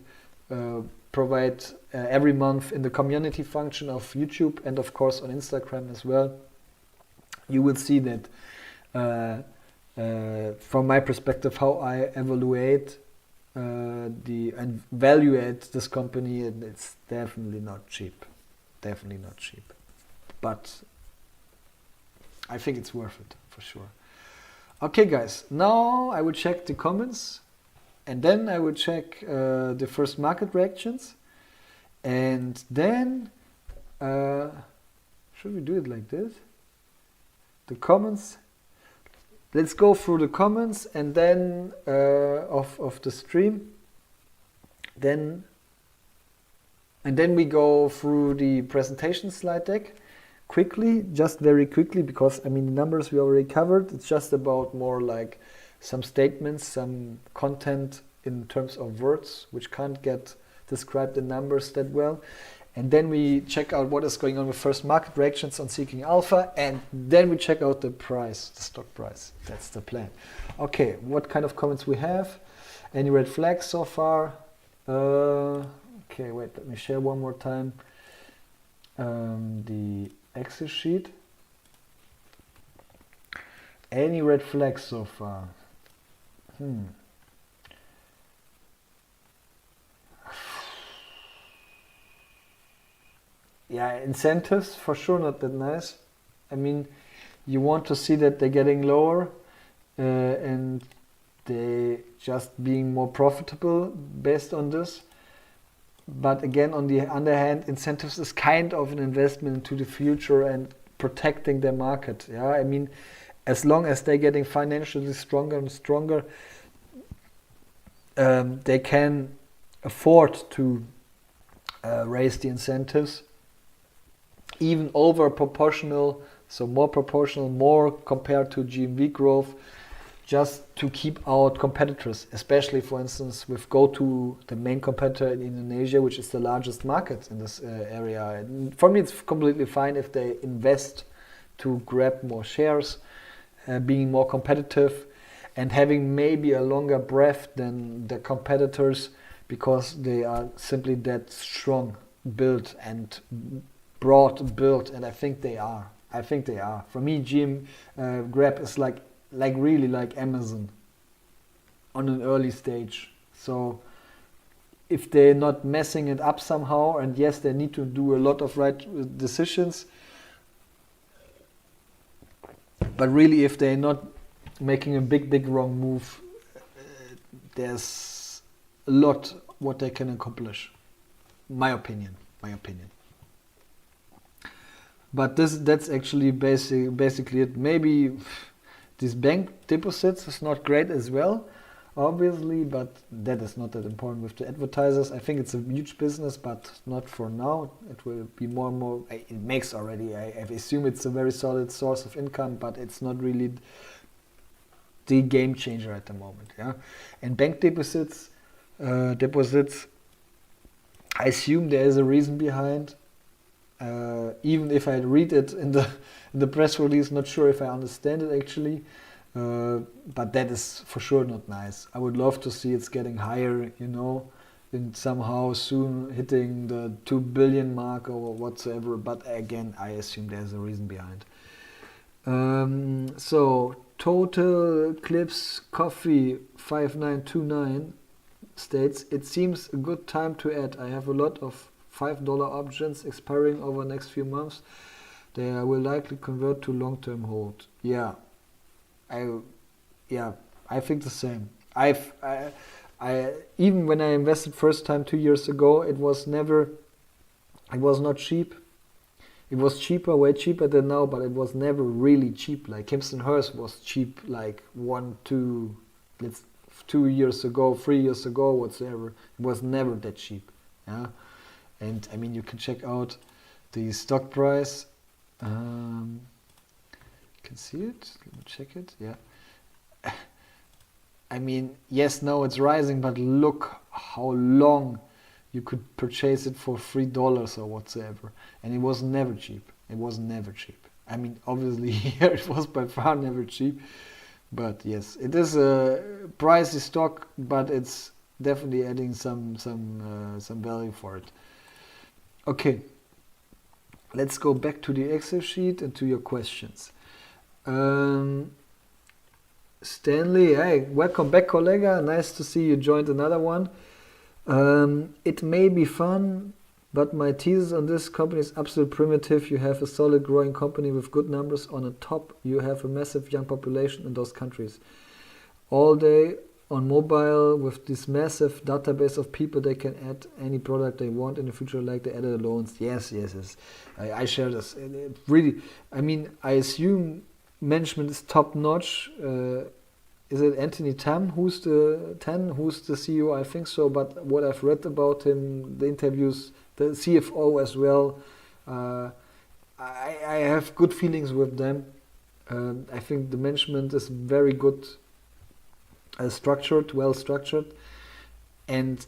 provide every month in the community function of YouTube and of course on Instagram as well, you will see that from my perspective, how I evaluate and evaluate this company, and it's definitely not cheap. But I think it's worth it for sure. Okay, guys, now I will check the comments, and then I will check the first market reactions, and then should we do it like this? The comments. Let's go through the comments and then of the stream. And then we go through the presentation slide deck quickly, just very quickly, because I mean the numbers we already covered. It's just about more like some statements, some content in terms of words, which can't get described in numbers that well. And then we check out what is going on with first market reactions on Seeking Alpha, and then we check out the price, the stock price. That's the plan. Okay, what kind of comments we have? Any red flags so far? Okay, wait, let me share one more time the Excel sheet. Any red flags so far? Yeah, incentives for sure not that nice. I mean, you want to see that they're getting lower and they just being more profitable based on this. But again, on the other hand, incentives is kind of an investment into the future and protecting their market. Yeah, I mean, as long as they're getting financially stronger and stronger, they can afford to raise the incentives even over proportional, so more proportional, more compared to GMV growth, just to keep out competitors, especially, for instance, with GoTo, the main competitor in Indonesia, which is the largest market in this area. And for me, it's completely fine if they invest to grab more shares, being more competitive, and having maybe a longer breath than the competitors, because they are simply that strong built and broad built, and I think they are. For me, Grab is like really like Amazon on an early stage. So if they're not messing it up somehow, and yes, they need to do a lot of right decisions, but really if they're not making a big wrong move, there's a lot what they can accomplish. My opinion. But that's actually basically it. Maybe these bank deposits is not great as well, obviously, but that is not that important with the advertisers. I think it's a huge business, but not for now. It will be more and more. It makes already. I assume it's a very solid source of income, but it's not really the game changer at the moment. Yeah, and bank deposits, I assume there is a reason behind. Even if I read it in the press release, not sure if I understand it actually, but that is for sure not nice. I would love to see it's getting higher, and somehow soon hitting the 2 billion mark or whatsoever, but again, I assume there's a reason behind. So Total Clips Coffee 5929 states, it seems a good time to add. I have a lot of $5 options expiring over the next few months. They will likely convert to long-term hold. Yeah, I think the same. I even when I invested first time 2 years ago, it was not cheap. It was cheaper, way cheaper than now, but it was never really cheap. Like Hims & Hers was cheap like 2 years ago, 3 years ago, whatsoever. It was never that cheap. Yeah. And I mean, you can check out the stock price. You can see it. Let me check it. Yeah. I mean, yes, now it's rising, but look how long you could purchase it for $3 or whatsoever. And it was never cheap. I mean, obviously here it was by far never cheap. But yes, it is a pricey stock, but it's definitely adding some value for it. Okay, let's go back to the Excel sheet and to your questions. Stanley, hey, welcome back, colleague. Nice to see you joined another one. It may be fun, but my thesis on this company is absolutely primitive. You have a solid growing company with good numbers on the top. You have a massive young population in those countries. All day on mobile with this massive database of people, they can add any product they want in the future, like they added loans. Yes. I share this. It really, I mean, I assume management is top notch. Is it Anthony Tan who's the CEO? I think so. But what I've read about him, the interviews, the CFO as well, I have good feelings with them. I think the management is very good. Well structured, and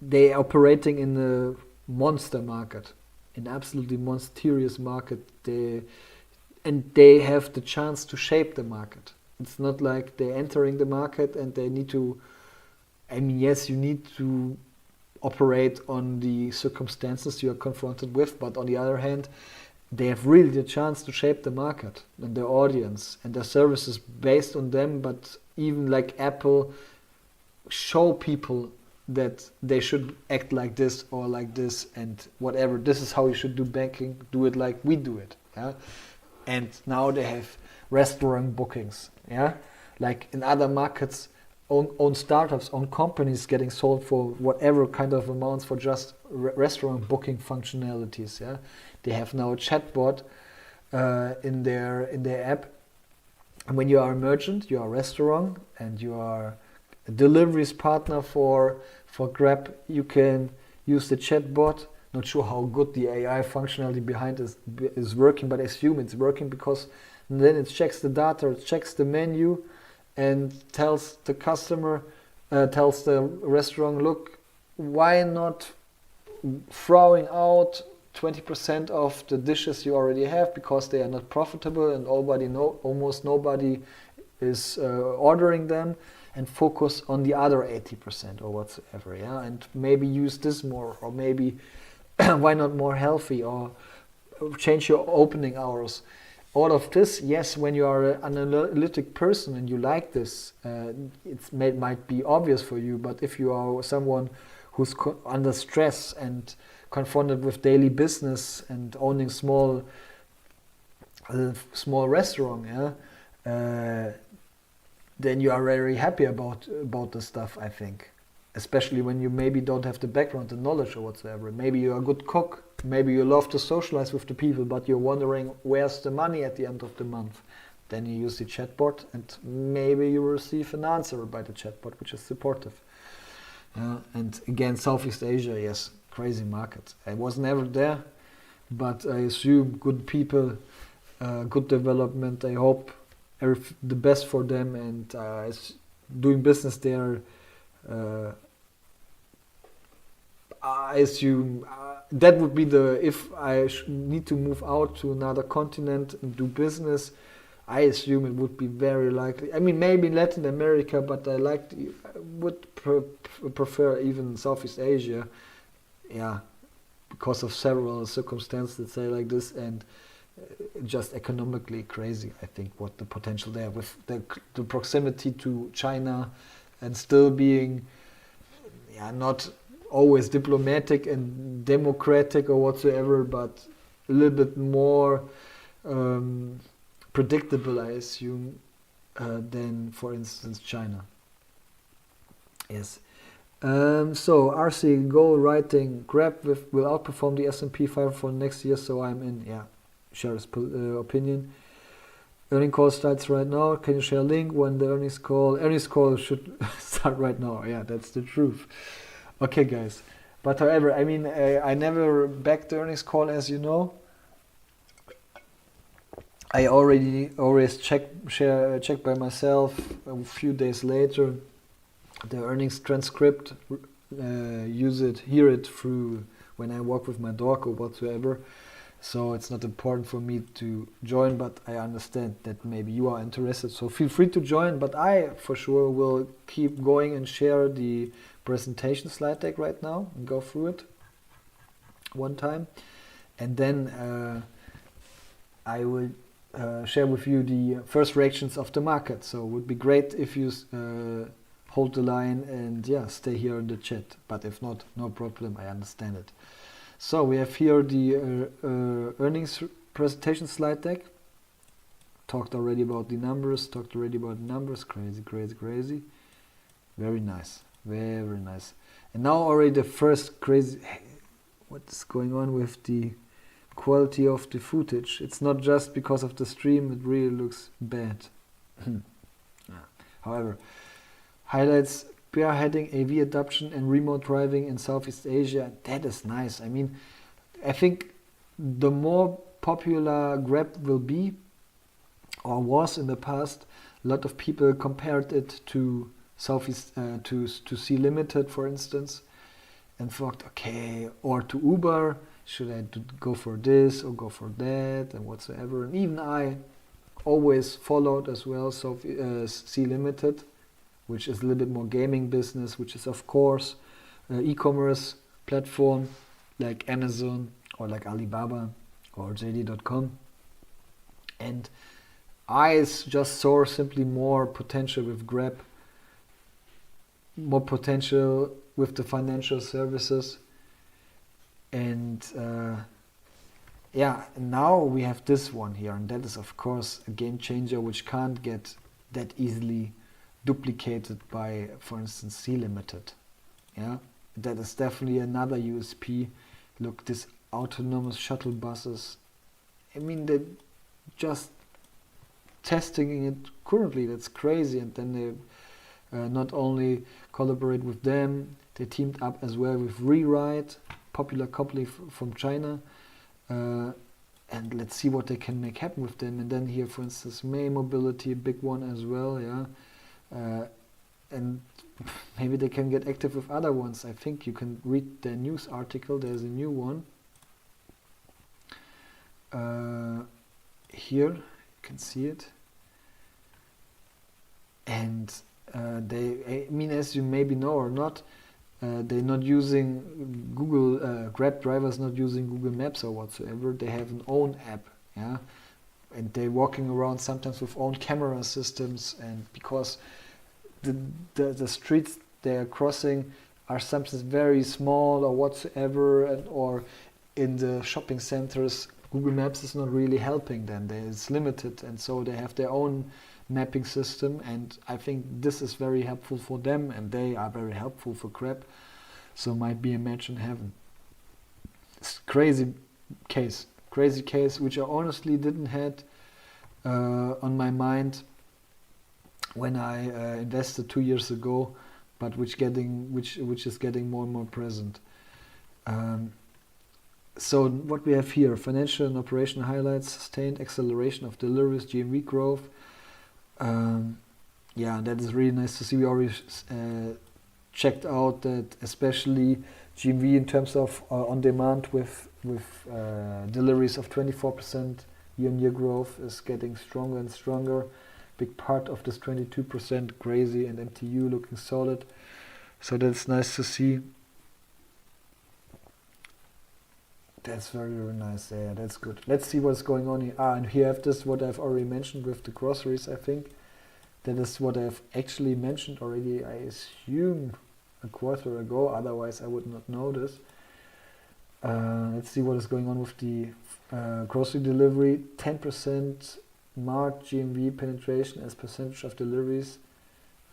they are operating in a monster market, an absolutely monstrous market. They have the chance to shape the market. It's not like they're entering the market and they need to. I mean, yes, you need to operate on the circumstances you are confronted with, but on the other hand, they have really the chance to shape the market and their audience and their services based on them. But even like Apple, show people that they should act like this or like this and whatever. This is how you should do banking. Do it like we do it. Yeah. And now they have restaurant bookings. Yeah. Like in other markets, own startups, own companies getting sold for whatever kind of amounts for just restaurant booking functionalities. Yeah. They have now a chatbot in their app, And when you are a merchant, you are a restaurant, and you are a deliveries partner for Grab, you can use the chatbot. Not sure how good the AI functionality behind is working, but I assume it's working, because then it checks the data, it checks the menu, and tells the customer, tells the restaurant, look, why not throwing out 20% of the dishes you already have because they are not profitable and almost nobody is ordering them, and focus on the other 80% or whatsoever, yeah, and maybe use this more, or maybe why not more healthy, or change your opening hours. All of this, yes, when you are an analytic person and you like this, might be obvious for you, but if you are someone who's under stress and confronted with daily business and owning small restaurant, yeah, then you are very happy about the stuff, I think. Especially when you maybe don't have the background, the knowledge or whatsoever. Maybe you're a good cook, maybe you love to socialize with the people, but you're wondering where's the money at the end of the month. Then you use the chatbot, and maybe you receive an answer by the chatbot, which is supportive. And again, Southeast Asia, yes, crazy market. I was never there, but I assume good people, good development. I hope the best for them, and doing business there. I assume that would be if I need to move out to another continent and do business, I assume it would be very likely. I mean, maybe Latin America, but I would prefer even Southeast Asia, yeah, because of several circumstances that say like this, and just economically crazy, I think, what the potential there with the proximity to China, and still being, yeah, not always diplomatic and democratic or whatsoever, but a little bit more predictable, I assume, than, for instance, China. Yes. So RC Go writing, Grab will outperform the S&P 500 for next year, so I'm in. Yeah, share his opinion. Earning call starts right now. Can you share a link when the earnings call should start right now? Yeah, that's the truth. Okay, guys. But however, I mean, I never backed the earnings call, as you know. I always check by myself a few days later the earnings transcript, hear it through when I walk with my dog or whatsoever. So it's not important for me to join, but I understand that maybe you are interested. So feel free to join, but I for sure will keep going and share the presentation slide deck right now and go through it one time. And then I will share with you the first reactions of the market. So it would be great if you hold the line and stay here in the chat. But if not, no problem, I understand it. So we have here the earnings presentation slide deck. Talked already about the numbers. Crazy. Very nice. Very nice. And now already the first crazy... What is going on with the quality of the footage? It's not just because of the stream, it really looks bad. However, highlights spearheading AV adoption and remote driving in Southeast Asia. That is nice. I mean, I think the more popular Grab will be, or was in the past, a lot of people compared it to Southeast to C Limited, for instance, and thought, okay, or to Uber, should I go for this or go for that and whatsoever. And even I always followed as well C Limited, which is a little bit more gaming business, which is of course e-commerce platform like Amazon or like Alibaba or JD.com. And I just saw simply more potential with Grab, more potential with the financial services. And now we have this one here, and that is of course a game changer which can't get that easily duplicated by, for instance, C Limited. Yeah, that is definitely another USP. Look, this autonomous shuttle buses. I mean, they just testing it currently. That's crazy. And then they not only collaborate with them, they teamed up as well with Rewrite, popular company from China. And let's see what they can make happen with them. And then here, for instance, May Mobility, a big one as well, yeah. And maybe they can get active with other ones. I think you can read their news article. There's a new one. Here, you can see it. And I mean, as you maybe know or not, they're not using Google, Grab drivers not using Google Maps or whatsoever. They have an own app, yeah, and they're walking around sometimes with own camera systems, and because the streets they're crossing are sometimes very small or whatsoever, and or in the shopping centers, Google Maps is not really helping them. It's limited, and so they have their own mapping system, and I think this is very helpful for them, and they are very helpful for Grab. So might be a match in heaven. It's crazy case, which I honestly didn't had on my mind when I invested 2 years ago, but which is getting more and more present. So what we have here: financial and operational highlights, sustained acceleration of deliveries, GMV growth. Yeah, that is really nice to see. We already checked out that especially GMV in terms of on demand with deliveries of 24% year-on-year growth is getting stronger and stronger. Big part of this 22% crazy, and MTU looking solid. So that's nice to see. That's very, very nice. Yeah, that's good. Let's see what's going on here. And here I have this, what I've already mentioned with the groceries, I think. That is what I've actually mentioned already, I assume, a quarter ago. Otherwise, I would not know this. Let's see what is going on with the grocery delivery. 10% March GMV penetration as percentage of deliveries.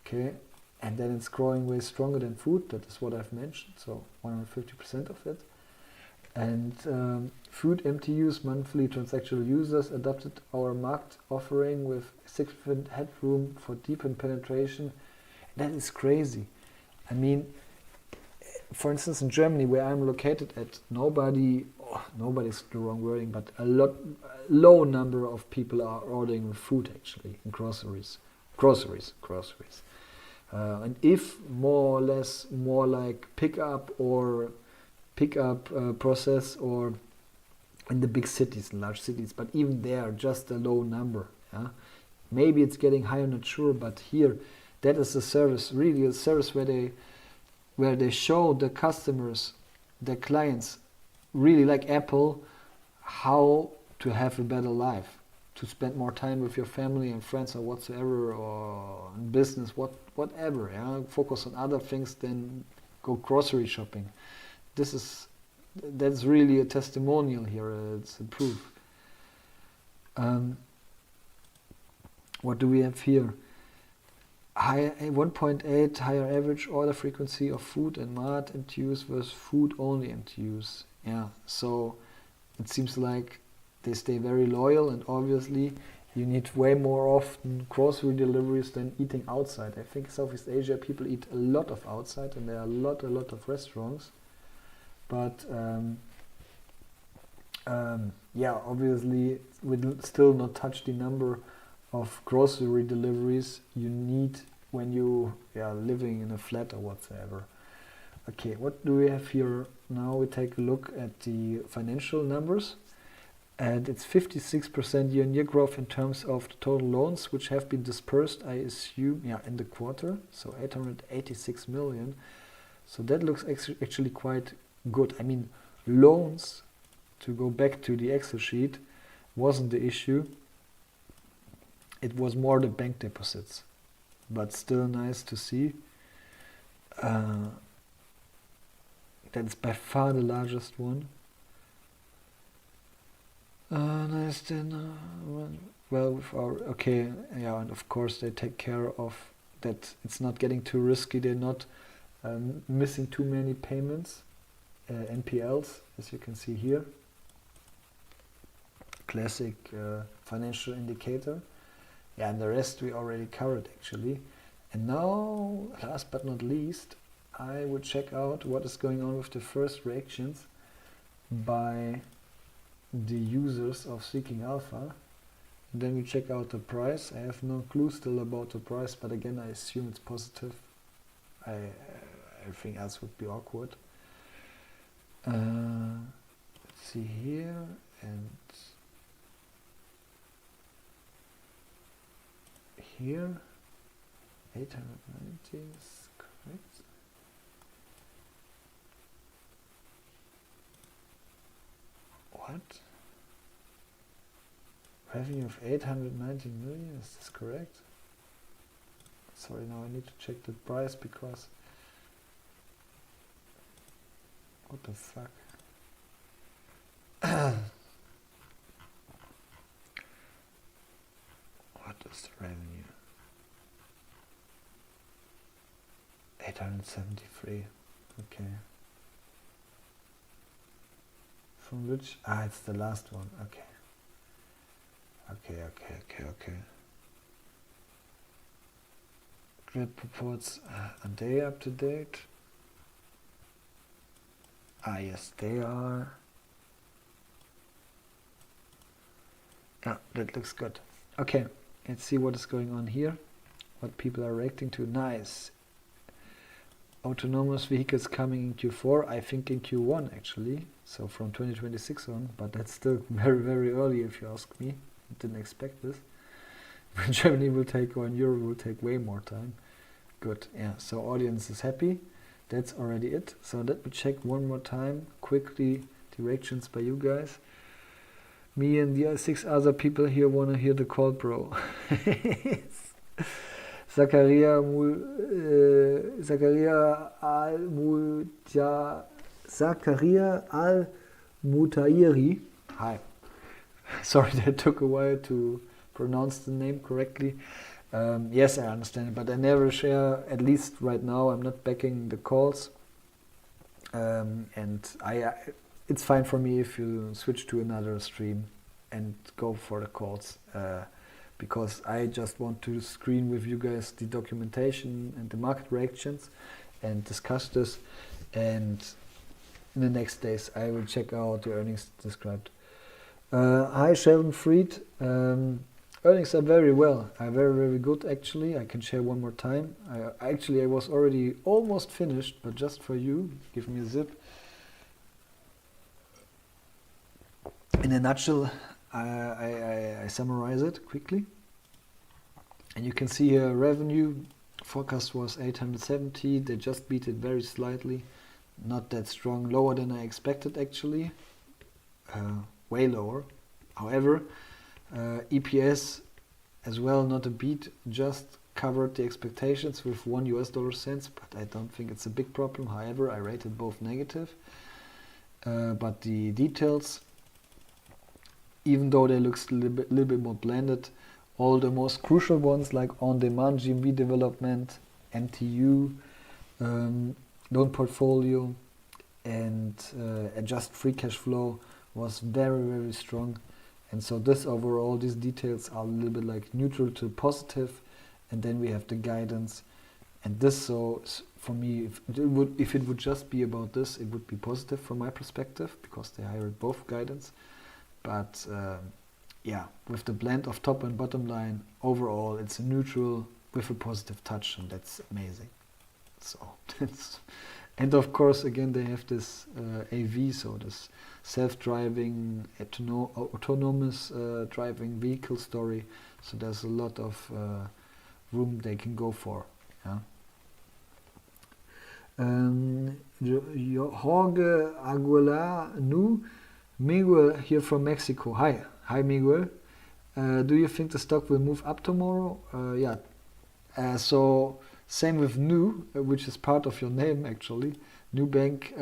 Okay. And then it's growing way stronger than food. That is what I've mentioned. So 150% of it. And food MTUs, monthly transactional users, adopted our marked offering with 6% headroom for deepened penetration. That is crazy. I mean, for instance, in Germany, where I'm located at, nobody's the wrong wording, but a low number of people are ordering food actually in groceries. And if more or less more like pickup process, or in the big cities, large cities, but even there, just a low number. Yeah? Maybe it's getting higher, not sure, but here, that is a service, really a service where they show the customers, the clients, really like Apple, how to have a better life, to spend more time with your family and friends or whatsoever, or in business, whatever. Yeah? Focus on other things than go grocery shopping. That's really a testimonial here. It's a proof. What do we have here? 1.8 higher average order frequency of food and mart MTUs versus food only MTUs. Yeah, so it seems like they stay very loyal, and obviously you need way more often grocery deliveries than eating outside. I think Southeast Asia people eat a lot of outside, and there are a lot of restaurants. But yeah, obviously we still not touch the number of grocery deliveries you need when you living in a flat or whatsoever. Okay, what do we have here now? We take a look at the financial numbers, and it's 56% year-on-year growth in terms of the total loans which have been dispersed, I assume, in the quarter, so 886 million. So that looks actually quite good. I mean, loans, to go back to the Excel sheet, wasn't the issue. It was more the bank deposits, but still nice to see. That's by far the largest one. Nice then. Well, with our and of course they take care of that. It's not getting too risky. They're not missing too many payments. NPLs, as you can see here, classic financial indicator. Yeah, and the rest we already covered actually. And now, last but not least, I will check out what is going on with the first reactions by the users of Seeking Alpha. And then we check out the price. I have no clue still about the price, but again, I assume it's positive. Everything else would be awkward. Let's see here, and here, 890 is correct. What? Revenue of 890 million, is this correct? Sorry, now I need to check the price because... What the fuck? What is the revenue? 873. Okay. From which? Ah, it's the last one. Okay. Okay. Grid reports, are they up to date? Ah, yes, they are. Ah, that looks good. Okay, let's see what is going on here. What people are reacting to. Nice. Autonomous vehicles coming in Q4, I think in Q1 actually. So from 2026 on, but that's still very, very early if you ask me. I didn't expect this. Germany will take, or in Europe will take way more time. Good, yeah, so audience is happy. That's already it. So let me check one more time, quickly, directions by you guys. Me and the 6 other people here want to hear the call, bro. Zakaria Al-Mutairi. Hi. Sorry, that took a while to pronounce the name correctly. Yes, I understand, but I never share, at least right now, I'm not backing the calls. And it's fine for me if you switch to another stream and go for the calls. Because I just want to screen with you guys the documentation and the market reactions and discuss this. And in the next days, I will check out the earnings described. Hi, Sheldon Fried. Earnings are very well, very, very good actually. I can share one more time. I was already almost finished, but just for you, give me a zip. In a nutshell, I summarize it quickly. And you can see here revenue forecast was 870. They just beat it very slightly. Not that strong, lower than I expected actually. Way lower. However, EPS as well, not a beat, just covered the expectations with $1, but I don't think it's a big problem. However, I rated both negative. But the details, even though they look a little bit more blended, all the most crucial ones like on-demand GMV development, MTU, loan portfolio, and adjust free cash flow was very, very strong. And so this overall, these details are a little bit like neutral to positive, and then we have the guidance. And this, so for me, if it would just be about this, it would be positive from my perspective because they hired both guidance. But yeah, with the blend of top and bottom line, overall it's a neutral with a positive touch, and that's amazing. So that's, and of course again they have this AV, so this self-driving autonomous driving vehicle story. So there's a lot of room they can go for. Yeah. Jorge Aguilar Nu, Miguel here from Mexico. Hi Miguel. Do you think the stock will move up tomorrow? Yeah. So same with Nu, which is part of your name actually. Nubank.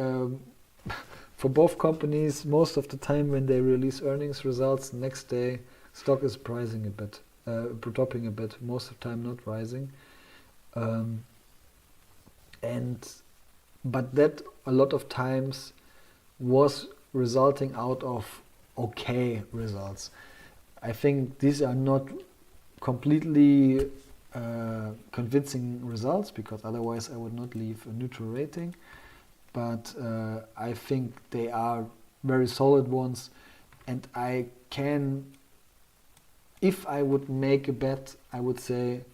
For both companies, most of the time when they release earnings results, the next day stock is pricing a bit, dropping a bit. Most of the time, not rising. But that a lot of times was resulting out of okay results. I think these are not completely convincing results, because otherwise I would not leave a neutral rating. But I think they are very solid ones, and I can, if I would make a bet, I would say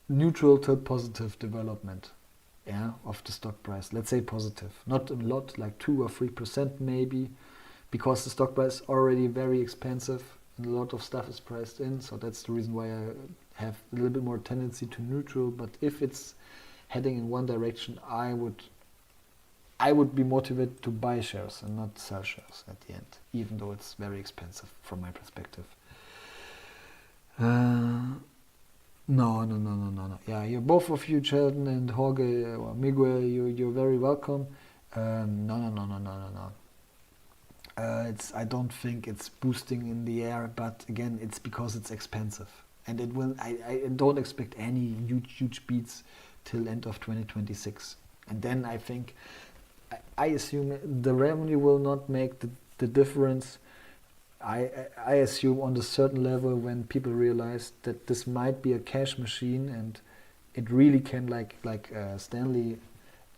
neutral to positive development, yeah, of the stock price. Let's say positive, not a lot, like 2 or 3% maybe, because the stock price is already very expensive and a lot of stuff is priced in. So that's the reason why I have a little bit more tendency to neutral. But if it's heading in one direction, I would be motivated to buy shares and not sell shares at the end, even though it's very expensive from my perspective. No. Yeah, you both of you, Sheldon and Jorge or Miguel, you're very welcome. No. I don't think it's boosting in the air, but again, it's because it's expensive, and it will. I don't expect any huge beats till end of 2026, and then I think I assume the revenue will not make the difference. I assume on a certain level, when people realize that this might be a cash machine and it really can, like Stanley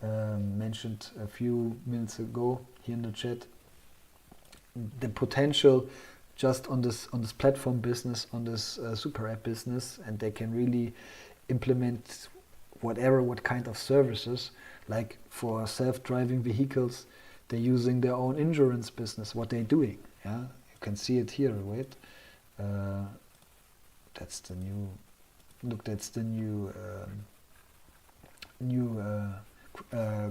mentioned a few minutes ago here in the chat, the potential just on this platform business, on this super app business, and they can really implement what kind of services, like for self-driving vehicles, they're using their own insurance business, what they're doing, yeah. You can see it here, wait. That's the new, look, that's the new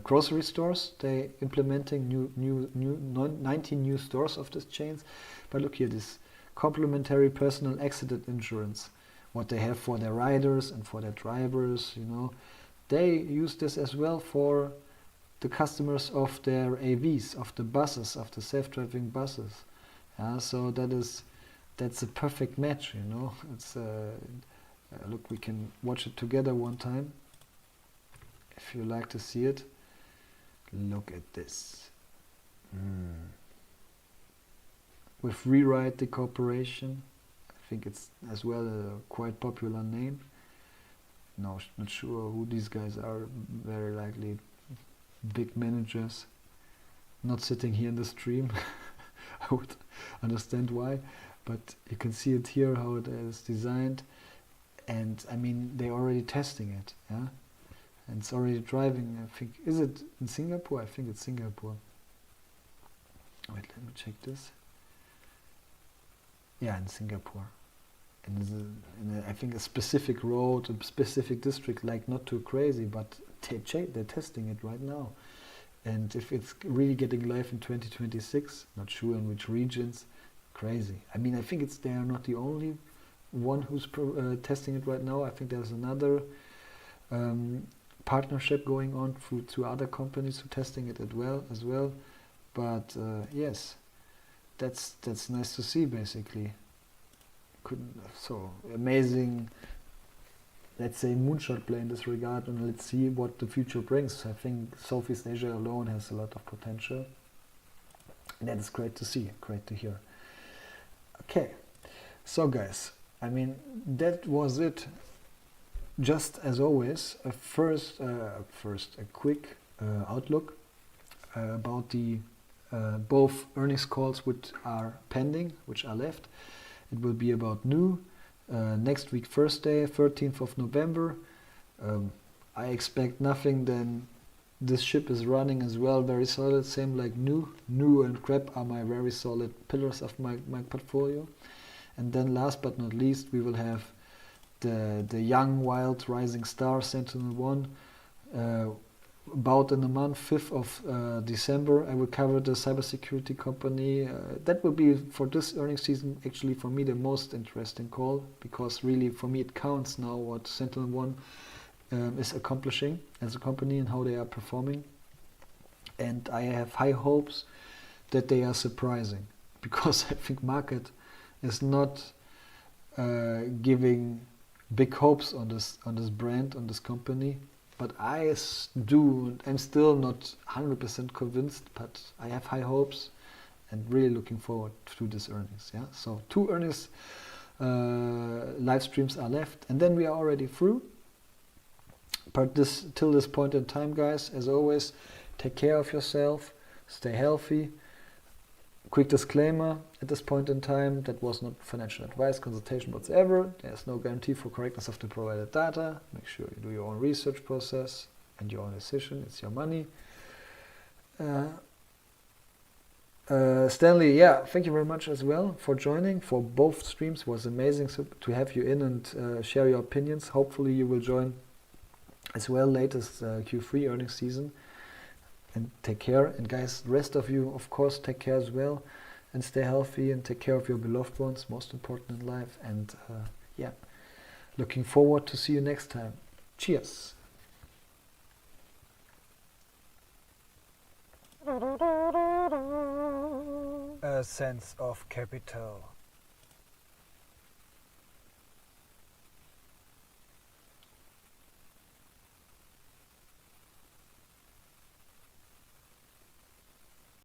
grocery stores they implementing, new 19 new stores of these chains. But look here, this complementary personal accident insurance, what they have for their riders and for their drivers, you know, they use this as well for the customers of their AVs, of the buses, of the self-driving buses. Yeah, so that's a perfect match, you know. It's look, we can watch it together one time if you like to see it. Look at this. With Rewrite the Corporation, I think it's as well a quite popular name. No, not sure who these guys are. Very likely big managers, not sitting here in the stream. I would understand why, but you can see it here how it is designed, and I mean they're already testing it, yeah, and it's already driving. I think, is it in Singapore? I think it's Singapore. Wait, let me check this. Yeah, in Singapore, in I think a specific road, a specific district, like not too crazy, but they're testing it right now. And if it's really getting live in 2026, not sure in which regions, crazy. I mean, I think they are not the only one who's testing it right now. I think there's another partnership going on through other companies who are testing it as well. But yes, that's nice to see. Basically, so amazing. Let's say moonshot play in this regard, and let's see what the future brings. I think Southeast Asia alone has a lot of potential. And that is great to see, great to hear. Okay, so guys, I mean, that was it. Just as always, first a quick outlook about the both earnings calls which are pending, which are left. It will be about new. Next week, Thursday, 13th of November. I expect nothing, then this ship is running as well, very solid, same like new and Grab are my very solid pillars of my portfolio. And then last but not least, we will have the young, wild, rising star, Sentinel-1, about in a month, 5th of December. I will cover the cybersecurity company. That will be, for this earnings season, actually for me the most interesting call, because really for me it counts now what Sentinel-1 is accomplishing as a company and how they are performing. And I have high hopes that they are surprising, because I think market is not giving big hopes on this brand, on this company. But I do, I'm still not 100% convinced, but I have high hopes and really looking forward to this earnings. Yeah, so 2 earnings live streams are left, and then we are already through. But till this point in time, guys, as always, take care of yourself, stay healthy. Quick disclaimer, at this point in time, that was not financial advice, consultation whatsoever. There's no guarantee for correctness of the provided data. Make sure you do your own research process and your own decision. It's your money. Stanley, yeah, thank you very much as well for joining for both streams. It was amazing to have you in and share your opinions. Hopefully you will join as well latest Q3 earnings season. And take care. And guys, the rest of you, of course, take care as well. And stay healthy and take care of your beloved ones, most important in life. And yeah, looking forward to see you next time. Cheers. A sense of capital.